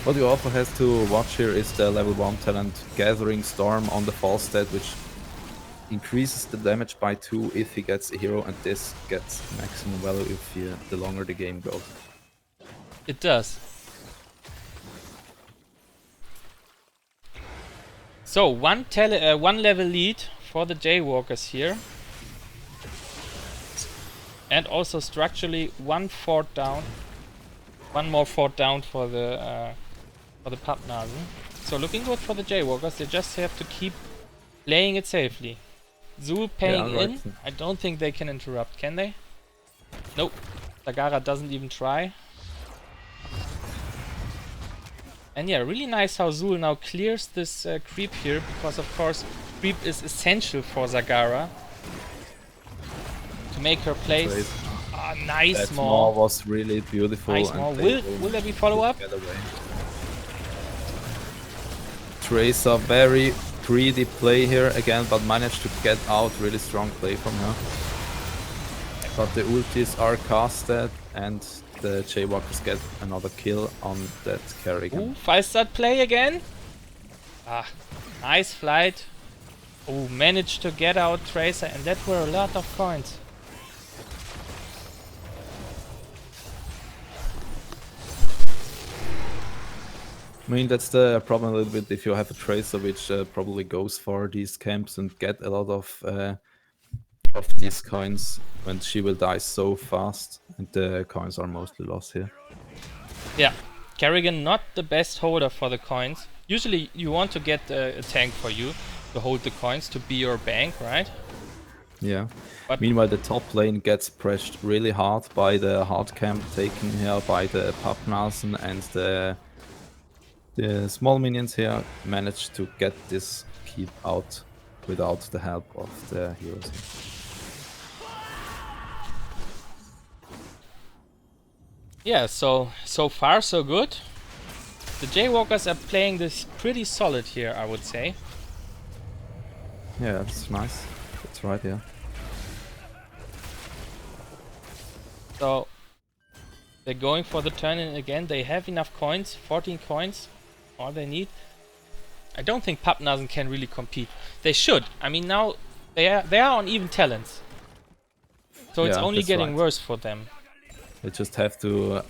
What you also have to watch here is the level 1 talent Gathering Storm on the fall stat, which increases the damage by 2 if he gets a hero, and this gets maximum value if the longer the game goes. It does. So one level lead for the Jaywalkers here, and also structurally one more fort down for the Pappnasen. So looking good for the Jaywalkers. They just have to keep playing it safely. Zul paying in. I don't think they can interrupt, can they? Nope. Zagara doesn't even try. And yeah, really nice how Zul now clears this creep here, because of course creep is essential for Zagara to make her plays. Nice that maul. was really beautiful. Nice maul. Will there be follow-up? Tracer, very greedy play here again, but managed to get out. Really strong play from her. But the ultis are casted, and the Jaywalkers get another kill on that Kerrigan. Ooh, 5-star play again. Nice flight. Oh, managed to get out Tracer, and that were a lot of coins. I mean, that's the problem a little bit if you have a Tracer which probably goes for these camps and get a lot of these coins, when she will die so fast, and the coins are mostly lost here. Yeah, Kerrigan not the best holder for the coins. Usually you want to get a tank for you to hold the coins, to be your bank, right? Yeah. But meanwhile, the top lane gets pressed really hard by the hard camp taken here by the Pappnasen, and the small minions here managed to get this keep out without the help of the heroes here. Yeah, so far so good. The Jaywalkers are playing this pretty solid here, I would say. Yeah, that's nice. That's right, yeah. So they're going for the turn in again. They have enough coins, 14 coins, all they need. I don't think Pappnasen can really compete. They should. I mean, now they are on even talents. So it's only getting worse for them. They just have to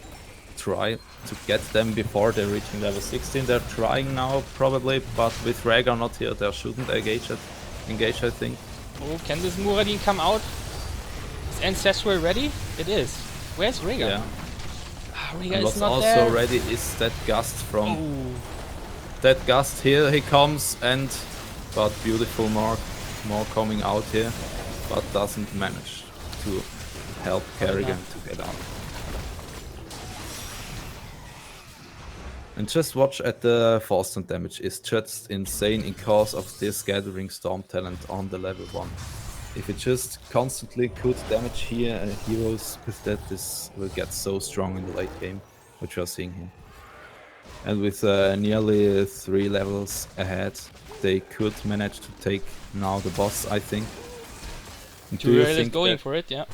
try to get them before they're reaching level 16. They're trying now, probably, but with Rhaegar not here, they shouldn't engage, I think. Oh, can this Muradin come out? Is Ancestral ready? It is. Where's Rhaegar? Yeah. Rhaegar What's is not also there. ready is that Gust from... That Gust here, he comes, but beautiful more coming out here, but doesn't manage to help Kerrigan to get out. And just watch at the force and damage. It's just insane because of this Gathering Storm talent on the level 1. If it just constantly could damage here heroes with that, this will get so strong in the late game, which we are seeing here. And with nearly 3 levels ahead, they could manage to take now the boss, I think. Turiel is going for it, yeah.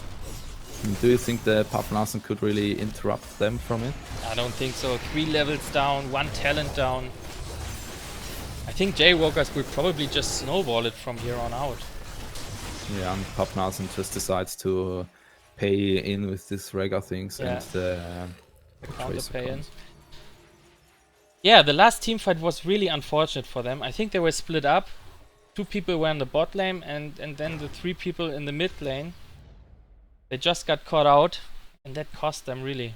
Do you think the Pappnasen could really interrupt them from it? I don't think so. 3 levels down, 1 talent down. I think Jaywalkers will probably just snowball it from here on out. Yeah, and Pappnasen just decides to pay in with these regular things Yeah. and the Counter Tracer pay in. comes. Yeah, the last team fight was really unfortunate for them. I think they were split up. 2 people were in the bot lane and then the 3 people in the mid lane. They just got caught out and that cost them really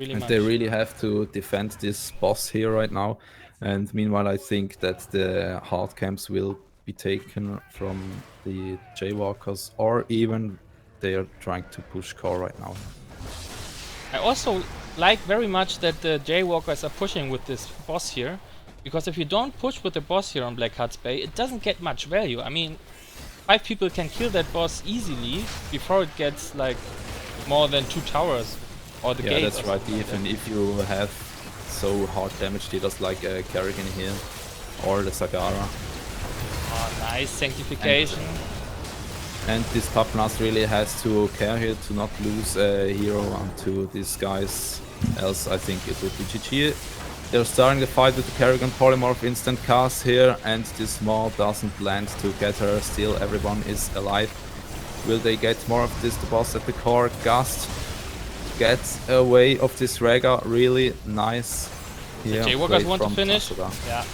And much. they really have to defend this boss here right now. And meanwhile, I think that the hard camps will be taken from the Jaywalkers, or even they are trying to push core right now. I also like very much that the Jaywalkers are pushing with this boss here. Because if you don't push with the boss here on Black Huts Bay, it doesn't get much value. I mean, 5 people can kill that boss easily before it gets like more than 2 towers or the gate. Yeah, that's right. Even if you have so hard damage dealers like Kerrigan here or the Sagara. Oh, nice sanctification. And this Pappnasen really has to care here to not lose a hero onto these guys, else I think it would be GG. They're starting the fight with the Kerrigan Polymorph instant cast here, and this Maul doesn't land to get her. Still, everyone is alive. Will they get more of this? The boss at the core. Gust gets away of this Rega. Really nice. The Jaywalkers want to finish. Yeah.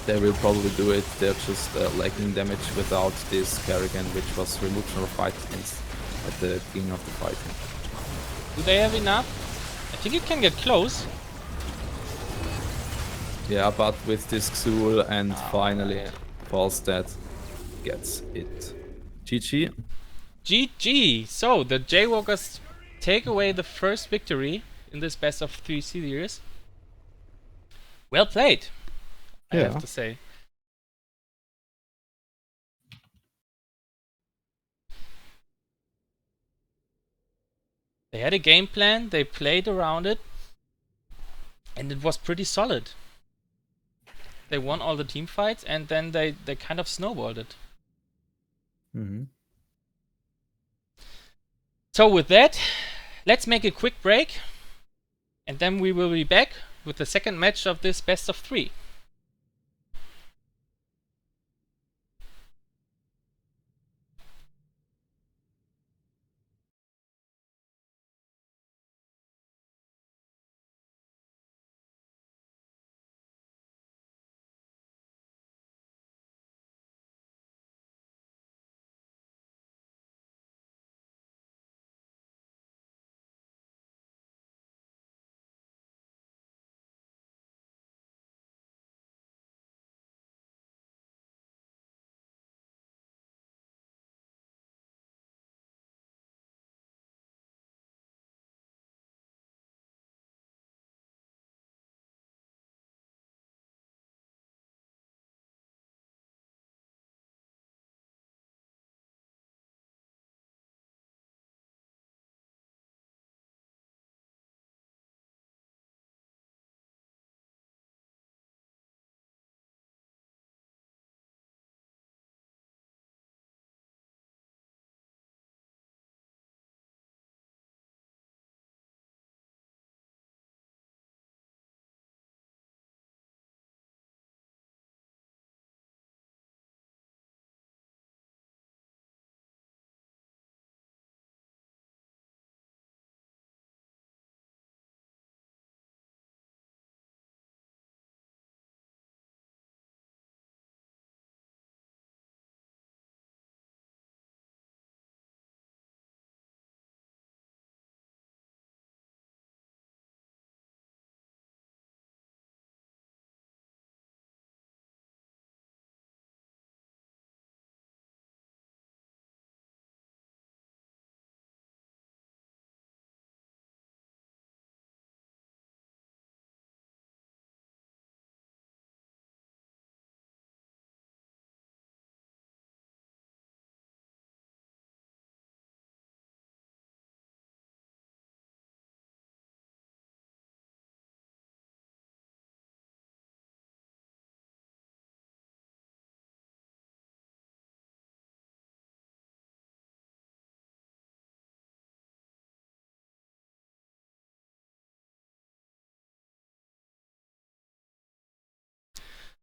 They will probably do it. They're just lacking damage without this Kerrigan, which was removed from the fight at the beginning of the fight. Do they have enough? I think it can get close. Yeah, but with this Xul and finally Falstad gets it. GG. GG! So, the Jaywalkers take away the first victory in this best of 3 series. Well played, I have to say. They had a game plan, they played around it, and it was pretty solid. They won all the team fights, and then they kind of snowballed it. So with that, let's make a quick break, and then we will be back with the second match of this best of 3.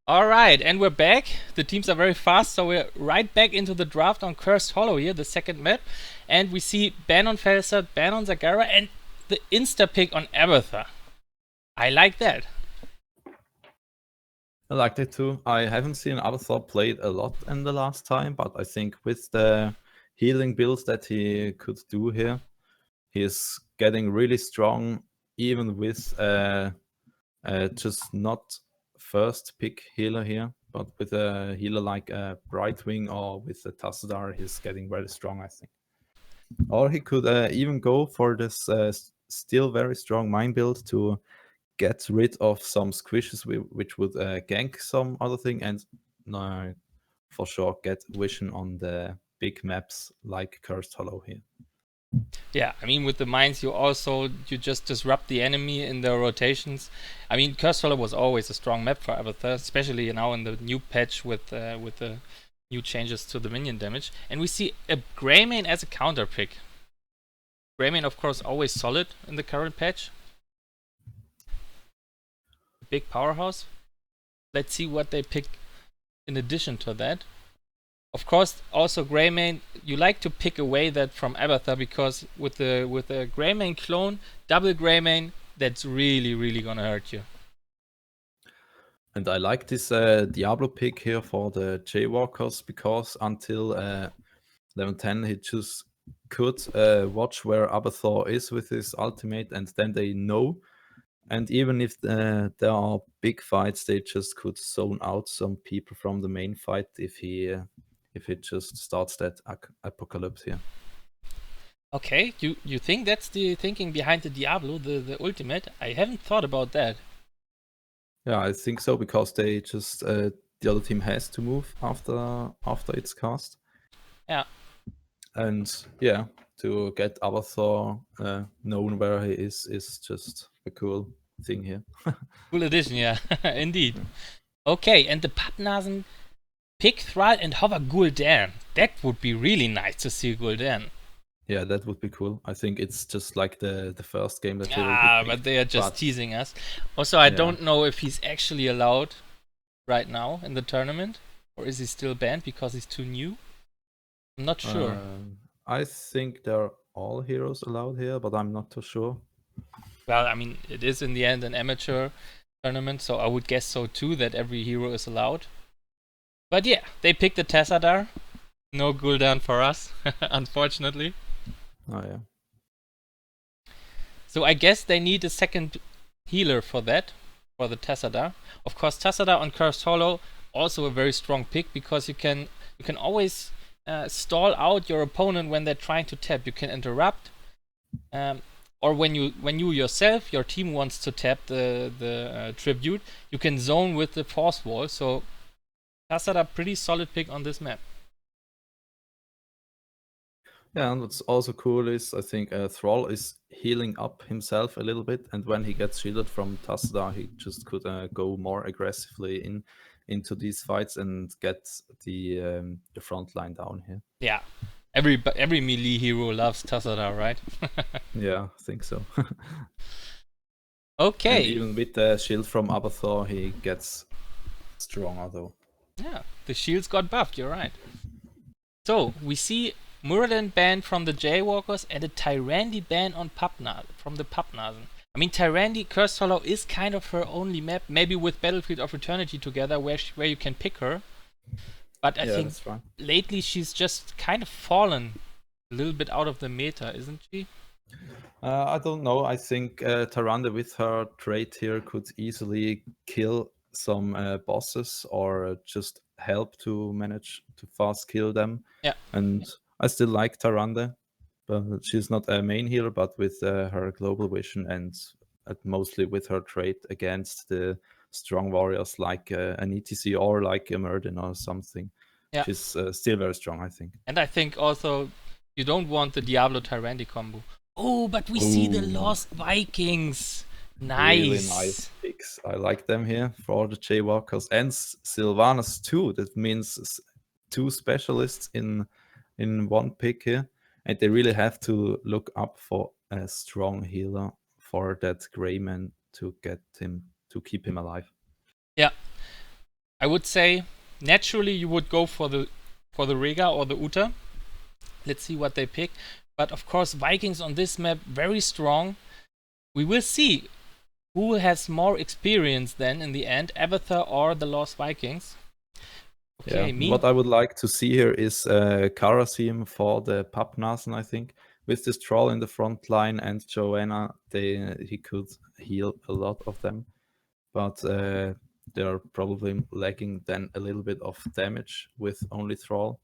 All right, and we're back. The teams are very fast, so we're right back into the draft on Cursed Hollow here, the second map. And we see ban on Felser, ban on Zagara, and the insta-pick on Abathur. I like that. I like that too. I haven't seen Abathur played a lot in the last time, but I think with the healing builds that he could do here, he's getting really strong, even with just not first pick healer here, but with a healer like Brightwing or with a Tassadar, he's getting very strong, I think. Or he could even go for this still very strong mine build to get rid of some squishes which would gank some other thing, and for sure get vision on the big maps like Cursed Hollow here. Yeah, I mean, with the mines, you just disrupt the enemy in their rotations. I mean, Cursed Hollow was always a strong map for Abathur, especially now in the new patch with the new changes to the minion damage. And we see a Greymane as a counter pick. Greymane, of course, always solid in the current patch. Big powerhouse. Let's see what they pick in addition to that. Of course, also Greymane, you like to pick away that from Abathur, because with the Greymane clone, double Greymane, that's really gonna hurt you. And I like this Diablo pick here for the Jaywalkers, because until level 10 he just could watch where Abathur is with his ultimate, and then they know. And even if there are big fights, they just could zone out some people from the main fight if he just starts that apocalypse here. Okay, you think that's the thinking behind the Diablo, the ultimate? I haven't thought about that. Yeah, I think so, because they just the other team has to move after it's cast. Yeah. And yeah, to get Abathur known where he is just a cool thing here. Cool addition, yeah, indeed. Okay, and the Pappnasen pick Thrall and hover Gul'dan. That would be really nice to see Gul'dan. Yeah, that would be cool. I think it's just like the first game that he will be Ah, picked, but they are just teasing us. Also, I don't know if he's actually allowed right now in the tournament, or is he still banned because he's too new? I'm not sure. I think they're all heroes allowed here, but I'm not too sure. Well, I mean, it is in the end an amateur tournament, so I would guess so too, that every hero is allowed. But yeah, they picked the Tassadar. No Gul'dan for us, unfortunately. Oh yeah. So I guess they need a second healer for that, for the Tassadar. Of course, Tassadar on Cursed Hollow, also a very strong pick, because you can always stall out your opponent when they're trying to tap. You can interrupt, or when you yourself, your team wants to tap the tribute, you can zone with the force wall. So Tassadar, pretty solid pick on this map. Yeah, and what's also cool is I think Thrall is healing up himself a little bit, and when he gets shielded from Tassadar, he just could go more aggressively into these fights and get the front line down here. Yeah, every melee hero loves Tassadar, right? Yeah, I think so. Okay. And even with the shield from Abathur, he gets stronger though. Yeah, the shields got buffed, you're right. So, we see Muradin ban from the Jaywalkers and a Tyrande ban on from the Pappnasen. I mean, Tyrande, Cursed Hollow is kind of her only map, maybe with Battlefield of Eternity together, where you can pick her. But I think lately she's just kind of fallen a little bit out of the meta, isn't she? I don't know. I think Tyrande with her trait here could easily kill some bosses, or just help to manage to fast kill them. Yeah. And I still like Tyrande, but she's not a main healer, but with her global vision and mostly with her trait against the strong warriors like an ETC or like a Murden or something. Yeah. She's still very strong, I think. And I think also you don't want the Diablo Tyrande combo. Oh, but we see the Lost Vikings. Nice. Really nice picks. I like them here for the Jaywalkers and Sylvanas too. That means two specialists in one pick here. And they really have to look up for a strong healer for that Greyman to get him, to keep him alive. Yeah. I would say naturally you would go for the Rega or the Uta. Let's see what they pick. But of course, Vikings on this map very strong. We will see who has more experience then in the end, Abathur or the Lost Vikings. Okay, What I would like to see here is Karasim for the Pappnasen, I think. With this troll in the front line and Joanna, he could heal a lot of them. But they're probably lacking then a little bit of damage with only Thrall.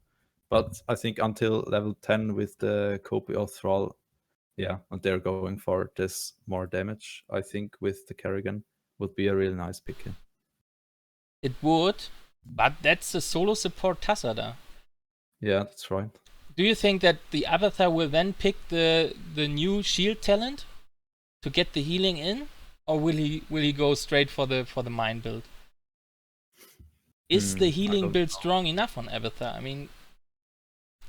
But I think until level 10 with the copy of Thrall, and they're going for this more damage, I think with the Kerrigan would be a really nice pick here. It would, but that's a solo support Tassada. Yeah, that's right. Do you think that the Abathur will then pick the new shield talent to get the healing in? Or will he go straight for the mine build? Is the healing build strong enough on Abathur? I mean,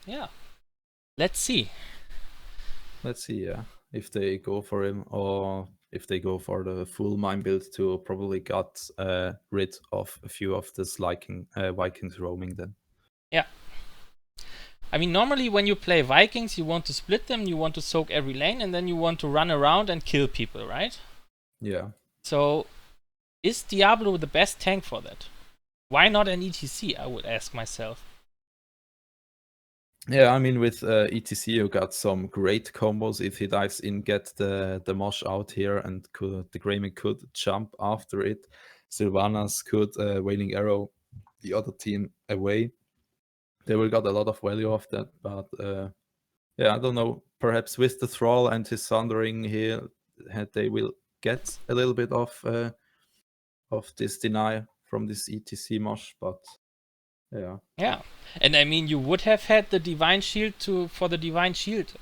yeah. Let's see. If they go for him or if they go for the full mine build to probably get rid of a few of this Vikings roaming then. Yeah. I mean, normally when you play Vikings, you want to split them, you want to soak every lane, and then you want to run around and kill people, right? Yeah. So, is Diablo the best tank for that? Why not an ETC, I would ask myself. Yeah, I mean, with ETC, you got some great combos. If he dives in, get the Mosh out here, and the Greymane could jump after it. Sylvanas could Wailing Arrow the other team away. They will got a lot of value of that, but I don't know. Perhaps with the Thrall and his Sundering here, they will get a little bit of this deny from this ETC Mosh, but yeah. Yeah, and I mean, you would have had the Divine Shield for the Divine Shield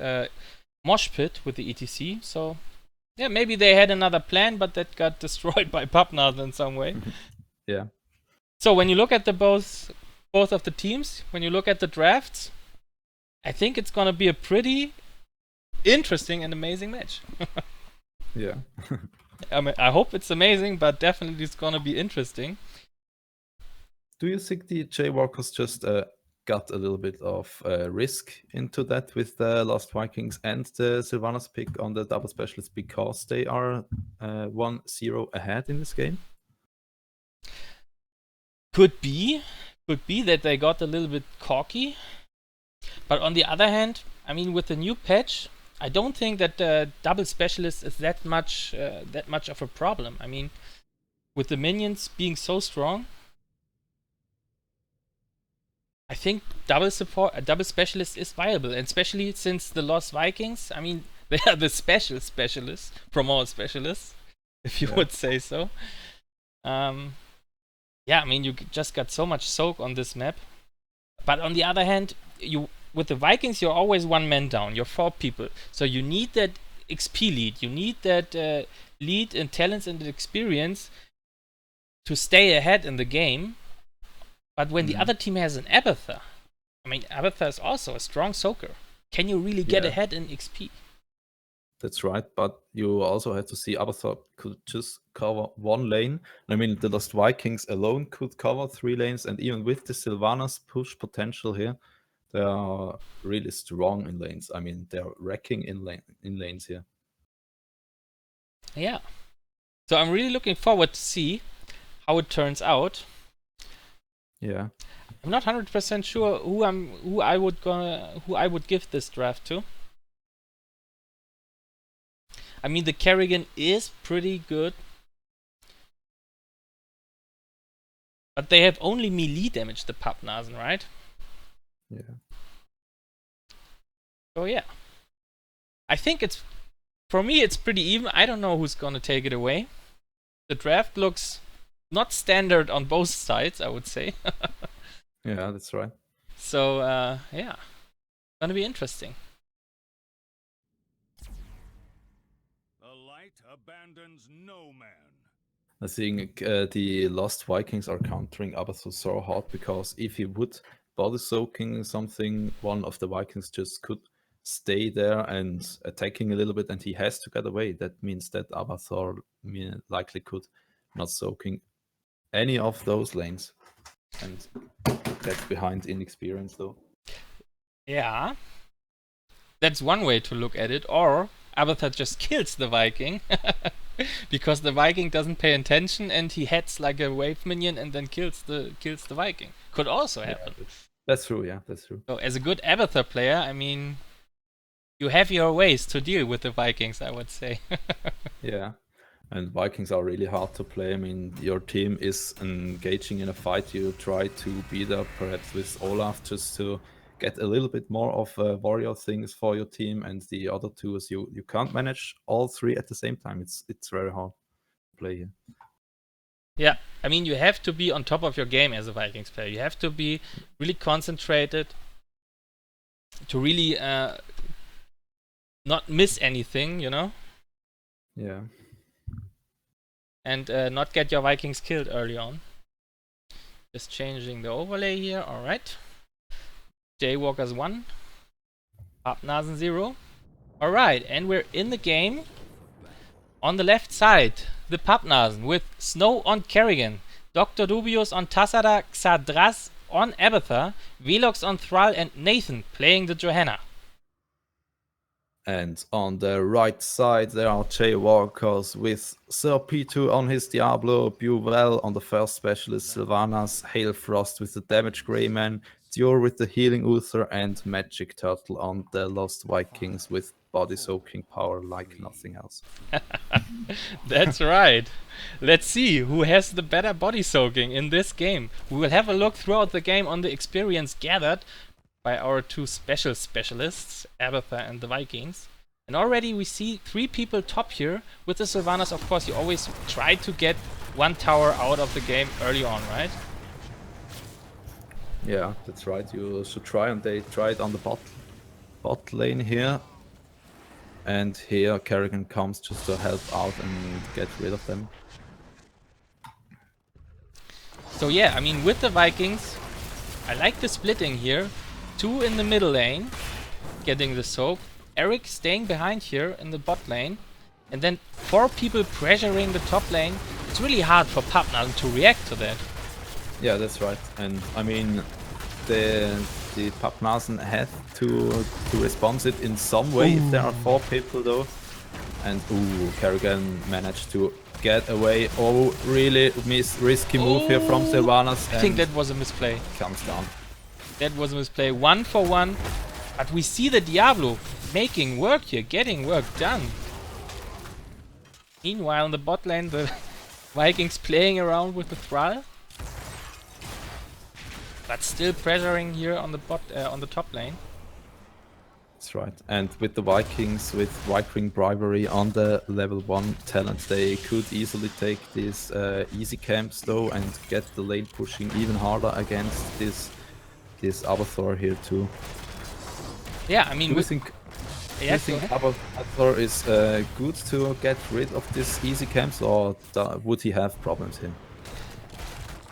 mosh pit with the ETC. So yeah, maybe they had another plan, but that got destroyed by Pappnasen in some way. Yeah. So when you look at the both of the teams, when you look at the drafts, I think it's gonna be a pretty interesting and amazing match. Yeah. I mean, I hope it's amazing, but definitely it's gonna be interesting. Do you think the Jaywalkers just got a little bit of risk into that with the Lost Vikings and the Sylvanas pick on the double specialist because they are 1-0 ahead in this game? Could be that they got a little bit cocky. But on the other hand, I mean, with the new patch, I don't think that the double specialist is that much of a problem. I mean, with the minions being so strong, I think double specialist is viable, and especially since the Lost Vikings, I mean, they are the specialists from all specialists, if you would say so. Yeah, I mean, you just got so much soak on this map. But on the other hand, with the Vikings, you're always one man down. You're 4 people. So you need that XP lead. You need that lead in talents and experience to stay ahead in the game. But when the other team has an Abathur, I mean, Abathur is also a strong soaker. Can you really get ahead in XP? That's right, but you also have to see Abathur could just cover 1 lane. I mean, the Lost Vikings alone could cover 3 lanes, and even with the Sylvanas push potential here, they are really strong in lanes. I mean, they're wrecking in lanes here. Yeah. So I'm really looking forward to see how it turns out. Yeah. I'm not 100% sure who I would give this draft to. I mean, the Kerrigan is pretty good, but they have only melee damage, the Pappnasen, right? Yeah. So yeah, I think for me it's pretty even. I don't know who's gonna take it away. The draft looks not standard on both sides, I would say. Yeah, that's right. So yeah, gonna be interesting. The light abandons no man. I think the Lost Vikings are countering Abathur so hard because if he would body soaking something, one of the Vikings just could stay there and attacking a little bit, and he has to get away. That means that Abathur likely could not soaking any of those lanes. and get behind inexperience though. Yeah. That's one way to look at it. Or Abathur just kills the Viking. Because the Viking doesn't pay attention and he heads like a wave minion and then kills the Viking. Could also happen. Yeah, that's true, yeah, that's true. So as a good Abathur player, I mean, you have your ways to deal with the Vikings, I would say. Yeah, and Vikings are really hard to play. I mean, your team is engaging in a fight. You try to beat up perhaps with Olaf just to get a little bit more of warrior things for your team, and the other two is you can't manage all three at the same time. It's very hard to play here. Yeah, I mean, you have to be on top of your game as a Vikings player. You have to be really concentrated to really not miss anything, you know? Yeah. And not get your Vikings killed early on. Just changing the overlay here, alright. Jaywalkers 1. Pappnasen 0. Alright, and we're in the game. On the left side, the Pappnasen with Snow on Kerrigan, Dr. Dubious on Tassada, Xardras on Abathur, Velox on Thrall, and Nathan playing the Johanna. And on the right side, there are Jaywalkers with Sir P2 on his Diablo, Buvel on the first specialist, Sylvanas, Hailfrost with the damage Greyman, Dior with the healing Uther, and Magic Turtle on the Lost Vikings with body soaking power like nothing else. That's right. Let's see who has the better body soaking in this game. We will have a look throughout the game on the experience gathered by our two specialists, Abathur and the Vikings. And already we see 3 people top here. With the Sylvanas, of course, you always try to get 1 tower out of the game early on, right? Yeah, that's right. You should try, and they tried on the bot lane here. And here Kerrigan comes just to help out and get rid of them. So yeah, I mean, with the Vikings, I like the splitting here. 2 in the middle lane, getting the soak. Eric staying behind here in the bot lane. And then 4 people pressuring the top lane. It's really hard for Pappnasen to react to that. Yeah, that's right. And I mean, the Pappnasen had to respond it in some way if there are 4 people though. And Kerrigan managed to get away. Oh, really risky move here from Sylvanas. I think that was a misplay. Comes down. That was a misplay. 1 for 1. But we see the Diablo making work here, getting work done. Meanwhile, in the bot lane, the Vikings playing around with the Thrall. But still pressuring here on the on the top lane. That's right. And with the Vikings, with Viking Bribery on the level 1 talent, they could easily take these easy camps though and get the lane pushing even harder against this Abathur here too. Yeah, I mean, Do you think Abathur is good to get rid of these easy camps, or would he have problems here?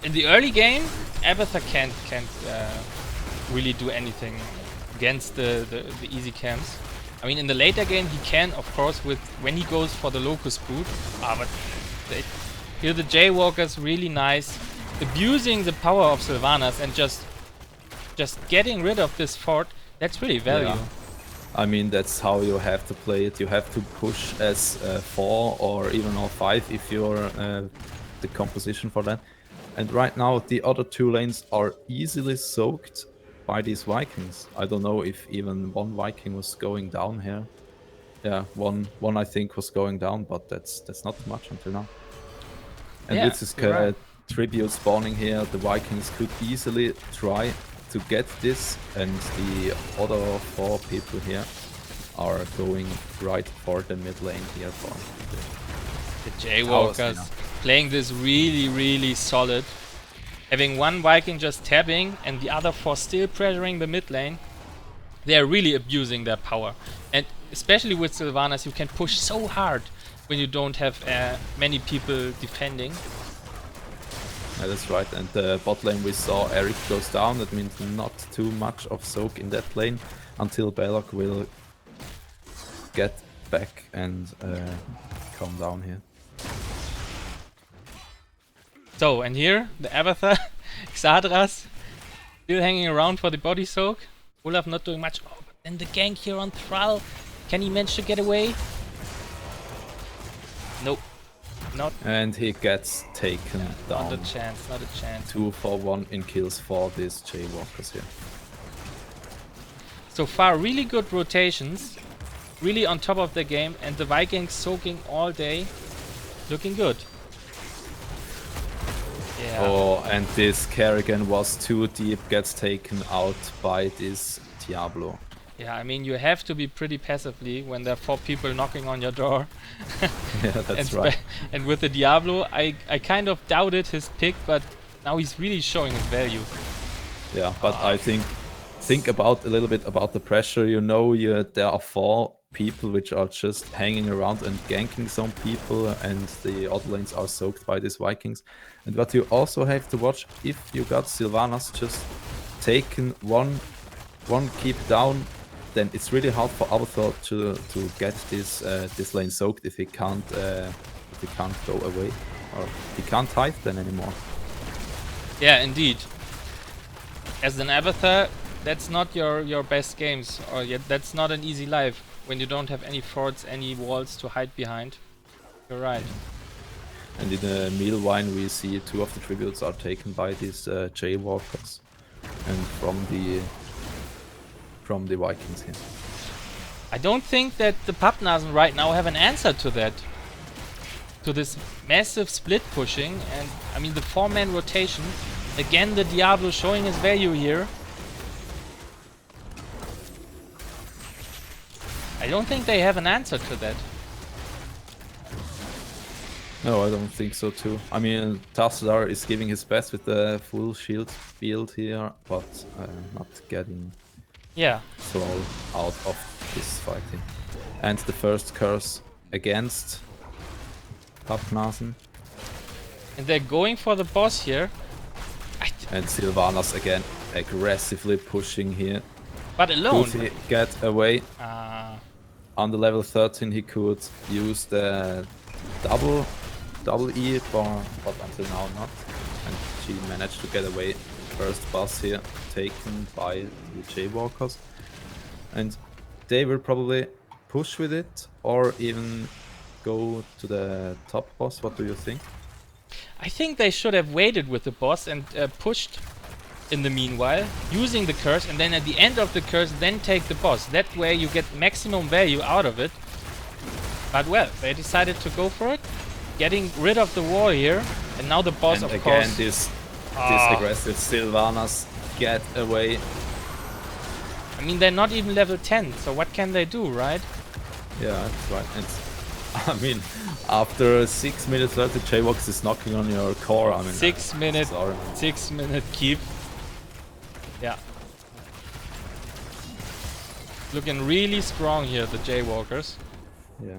in the early game, Abathur can't really do anything against the easy camps. I mean, in the later game, he can, of course, when he goes for the Locust Boot. But here the Jaywalkers really nice, abusing the power of Sylvanas and just getting rid of this fort. That's really value. Yeah. I mean, that's how you have to play it. You have to push as 4 or even all 5 if you're the composition for that. And right now, the other 2 lanes are easily soaked by these Vikings. I don't know if even 1 Viking was going down here. Yeah, one I think was going down, but that's not much until now. And Yeah, with this right. tribute spawning here, the Vikings could easily try to get this, and the other 4 people here are going right for the mid lane here for The Jaywalkers playing this really, really solid. Having 1 Viking just tabbing and the other 4 still pressuring the mid lane. They are really abusing their power. And especially with Sylvanas, you can push so hard when you don't have many people defending. Yeah, that's right. And the bot lane we saw Eric goes down. That means not too much of soak in that lane until Belloc will get back and come down here. So, and here, the Abathur Xadras still hanging around for the body soak. Olaf not doing much. Oh, but then the gank here on Thrall. Can he manage to get away? Nope. Not And he gets taken down. not a chance, not a chance. 2 for 1 in kills for these Jaywalkers here. So far, really good rotations. Really on top of the game. And the Vikings soaking all day. Looking good. Yeah. Oh, and this Kerrigan was too deep, gets taken out by this Diablo. Yeah, I mean, you have to be pretty passively when there are 4 people knocking on your door. Yeah, that's and right. And with the Diablo, I kind of doubted his pick, but now he's really showing his value. Yeah, but I think about a little bit about the pressure. You know, there are 4 people which are just hanging around and ganking some people, and the other lanes are soaked by these Vikings. And what you also have to watch, if you got Sylvanas just taken one keep down, then it's really hard for Avatar to get this lane soaked if he can't go away, or he can't hide then anymore. Yeah, indeed. As an Avatar, that's not your best games, or yet that's not an easy life when you don't have any forts, any walls to hide behind. You're right. And in the meanwhile, we see 2 of the tributes are taken by these Jaywalkers, and from the Vikings here. I don't think that the Pappnasen right now have an answer to that. To this massive split pushing, and I mean the 4-man rotation. Again, the Diablo showing his value here. I don't think they have an answer to that. No, I don't think so too. I mean, Tassadar is giving his best with the full shield build here, but not getting Yeah. Thrall out of this fighting. And the first curse against Pappnasen. And they're going for the boss here. And Sylvanas again aggressively pushing here. But alone. Could he get away? Ah. On the level 13 he could use the double E, but until now not. And she managed to get away. First boss here taken by the Jaywalkers. And they will probably push with it or even go to the top boss. What do you think? I think they should have waited with the boss and pushed in the meanwhile, using the curse, and then at the end of the curse, then take the boss. That way you get maximum value out of it. But well, they decided to go for it, getting rid of the wall here, and now the boss, and of again, course. this aggressive Sylvanas get away. I mean, they're not even level 10, so what can they do, right? Yeah, that's right. And I mean, after 6 minutes left, the Jaywalkers is knocking on your core. I mean, 6 minute, sorry. 6 minute keep. Yeah. Looking really strong here, the Jaywalkers. Yeah.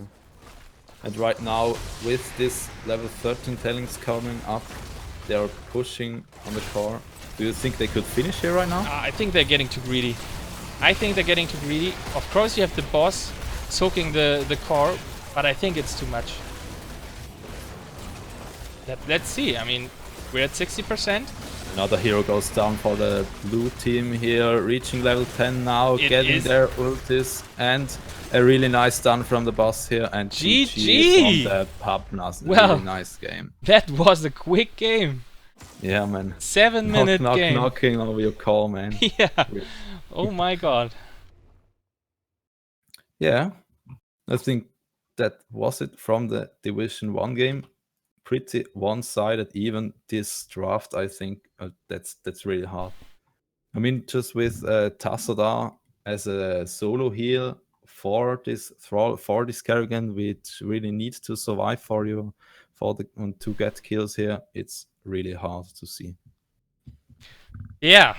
And right now, with this level 13 talents coming up, they are pushing on the core. Do you think they could finish here right now? I think they're getting too greedy. I think they're getting too greedy. Of course, you have the boss soaking the core, but I think it's too much. Let's see. I mean, we're at 60%. Another hero goes down for the blue team here, reaching level 10 now, It getting is- their ultis, and a really nice stun from the boss here, and GG! from the Pappnasen. Well. Really nice game. That was a quick game. Yeah, man. 7-minute game. Knocking over your core, man. Yeah. Oh my god. Yeah, I think that was it from the Division 1 game. Pretty one-sided, even this draft. I think that's really hard. I mean, just with Tassadar as a solo heal for this Thrall, for this Kerrigan, which really needs to survive for you, to get kills here, it's really hard to see. Yeah.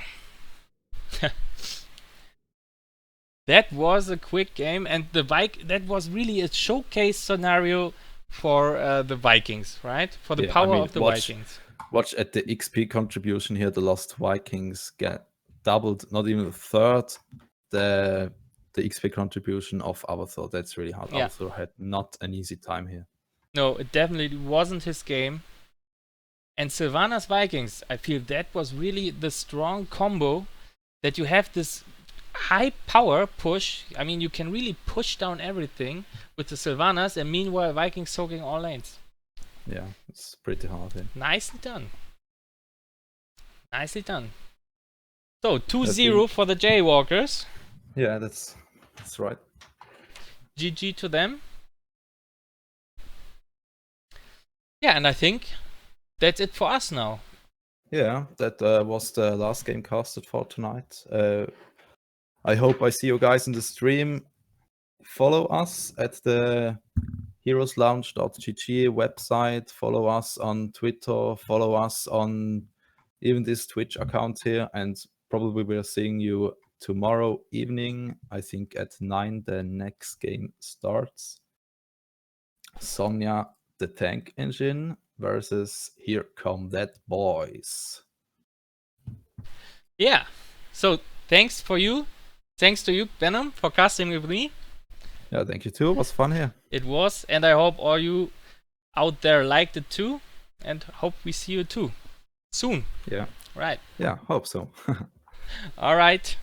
That was a quick game, and that was really a showcase scenario for the Vikings, right? For the power of the Vikings. Watch at the XP contribution here. The Lost Vikings get doubled, not even a third, the XP contribution of Avatar. That's really hard. Yeah. Avatar had not an easy time here. No, it definitely wasn't his game. And Sylvanas Vikings, I feel that was really the strong combo, that you have this high power push. I mean, you can really push down everything with the Sylvanas, and meanwhile Vikings soaking all lanes. Yeah, it's pretty hard here. Nicely done. Nicely done. So 2-0 for the Jaywalkers. Yeah, that's right. GG to them. Yeah, and I think that's it for us now. Yeah, that was the last game casted for tonight. I hope I see you guys in the stream. Follow us at the heroeslounge.gg website. Follow us on Twitter. Follow us on even this Twitch account here. And probably we're seeing you tomorrow evening. I think at 9 the next game starts. Sonya the Tank Engine versus Here Come That Boys. Yeah. So thanks to you, VenoM, for casting with me. Yeah, thank you too. It was fun here. It was, and I hope all you out there liked it too, and hope we see you too soon. Yeah. Right. Yeah, hope so. All right.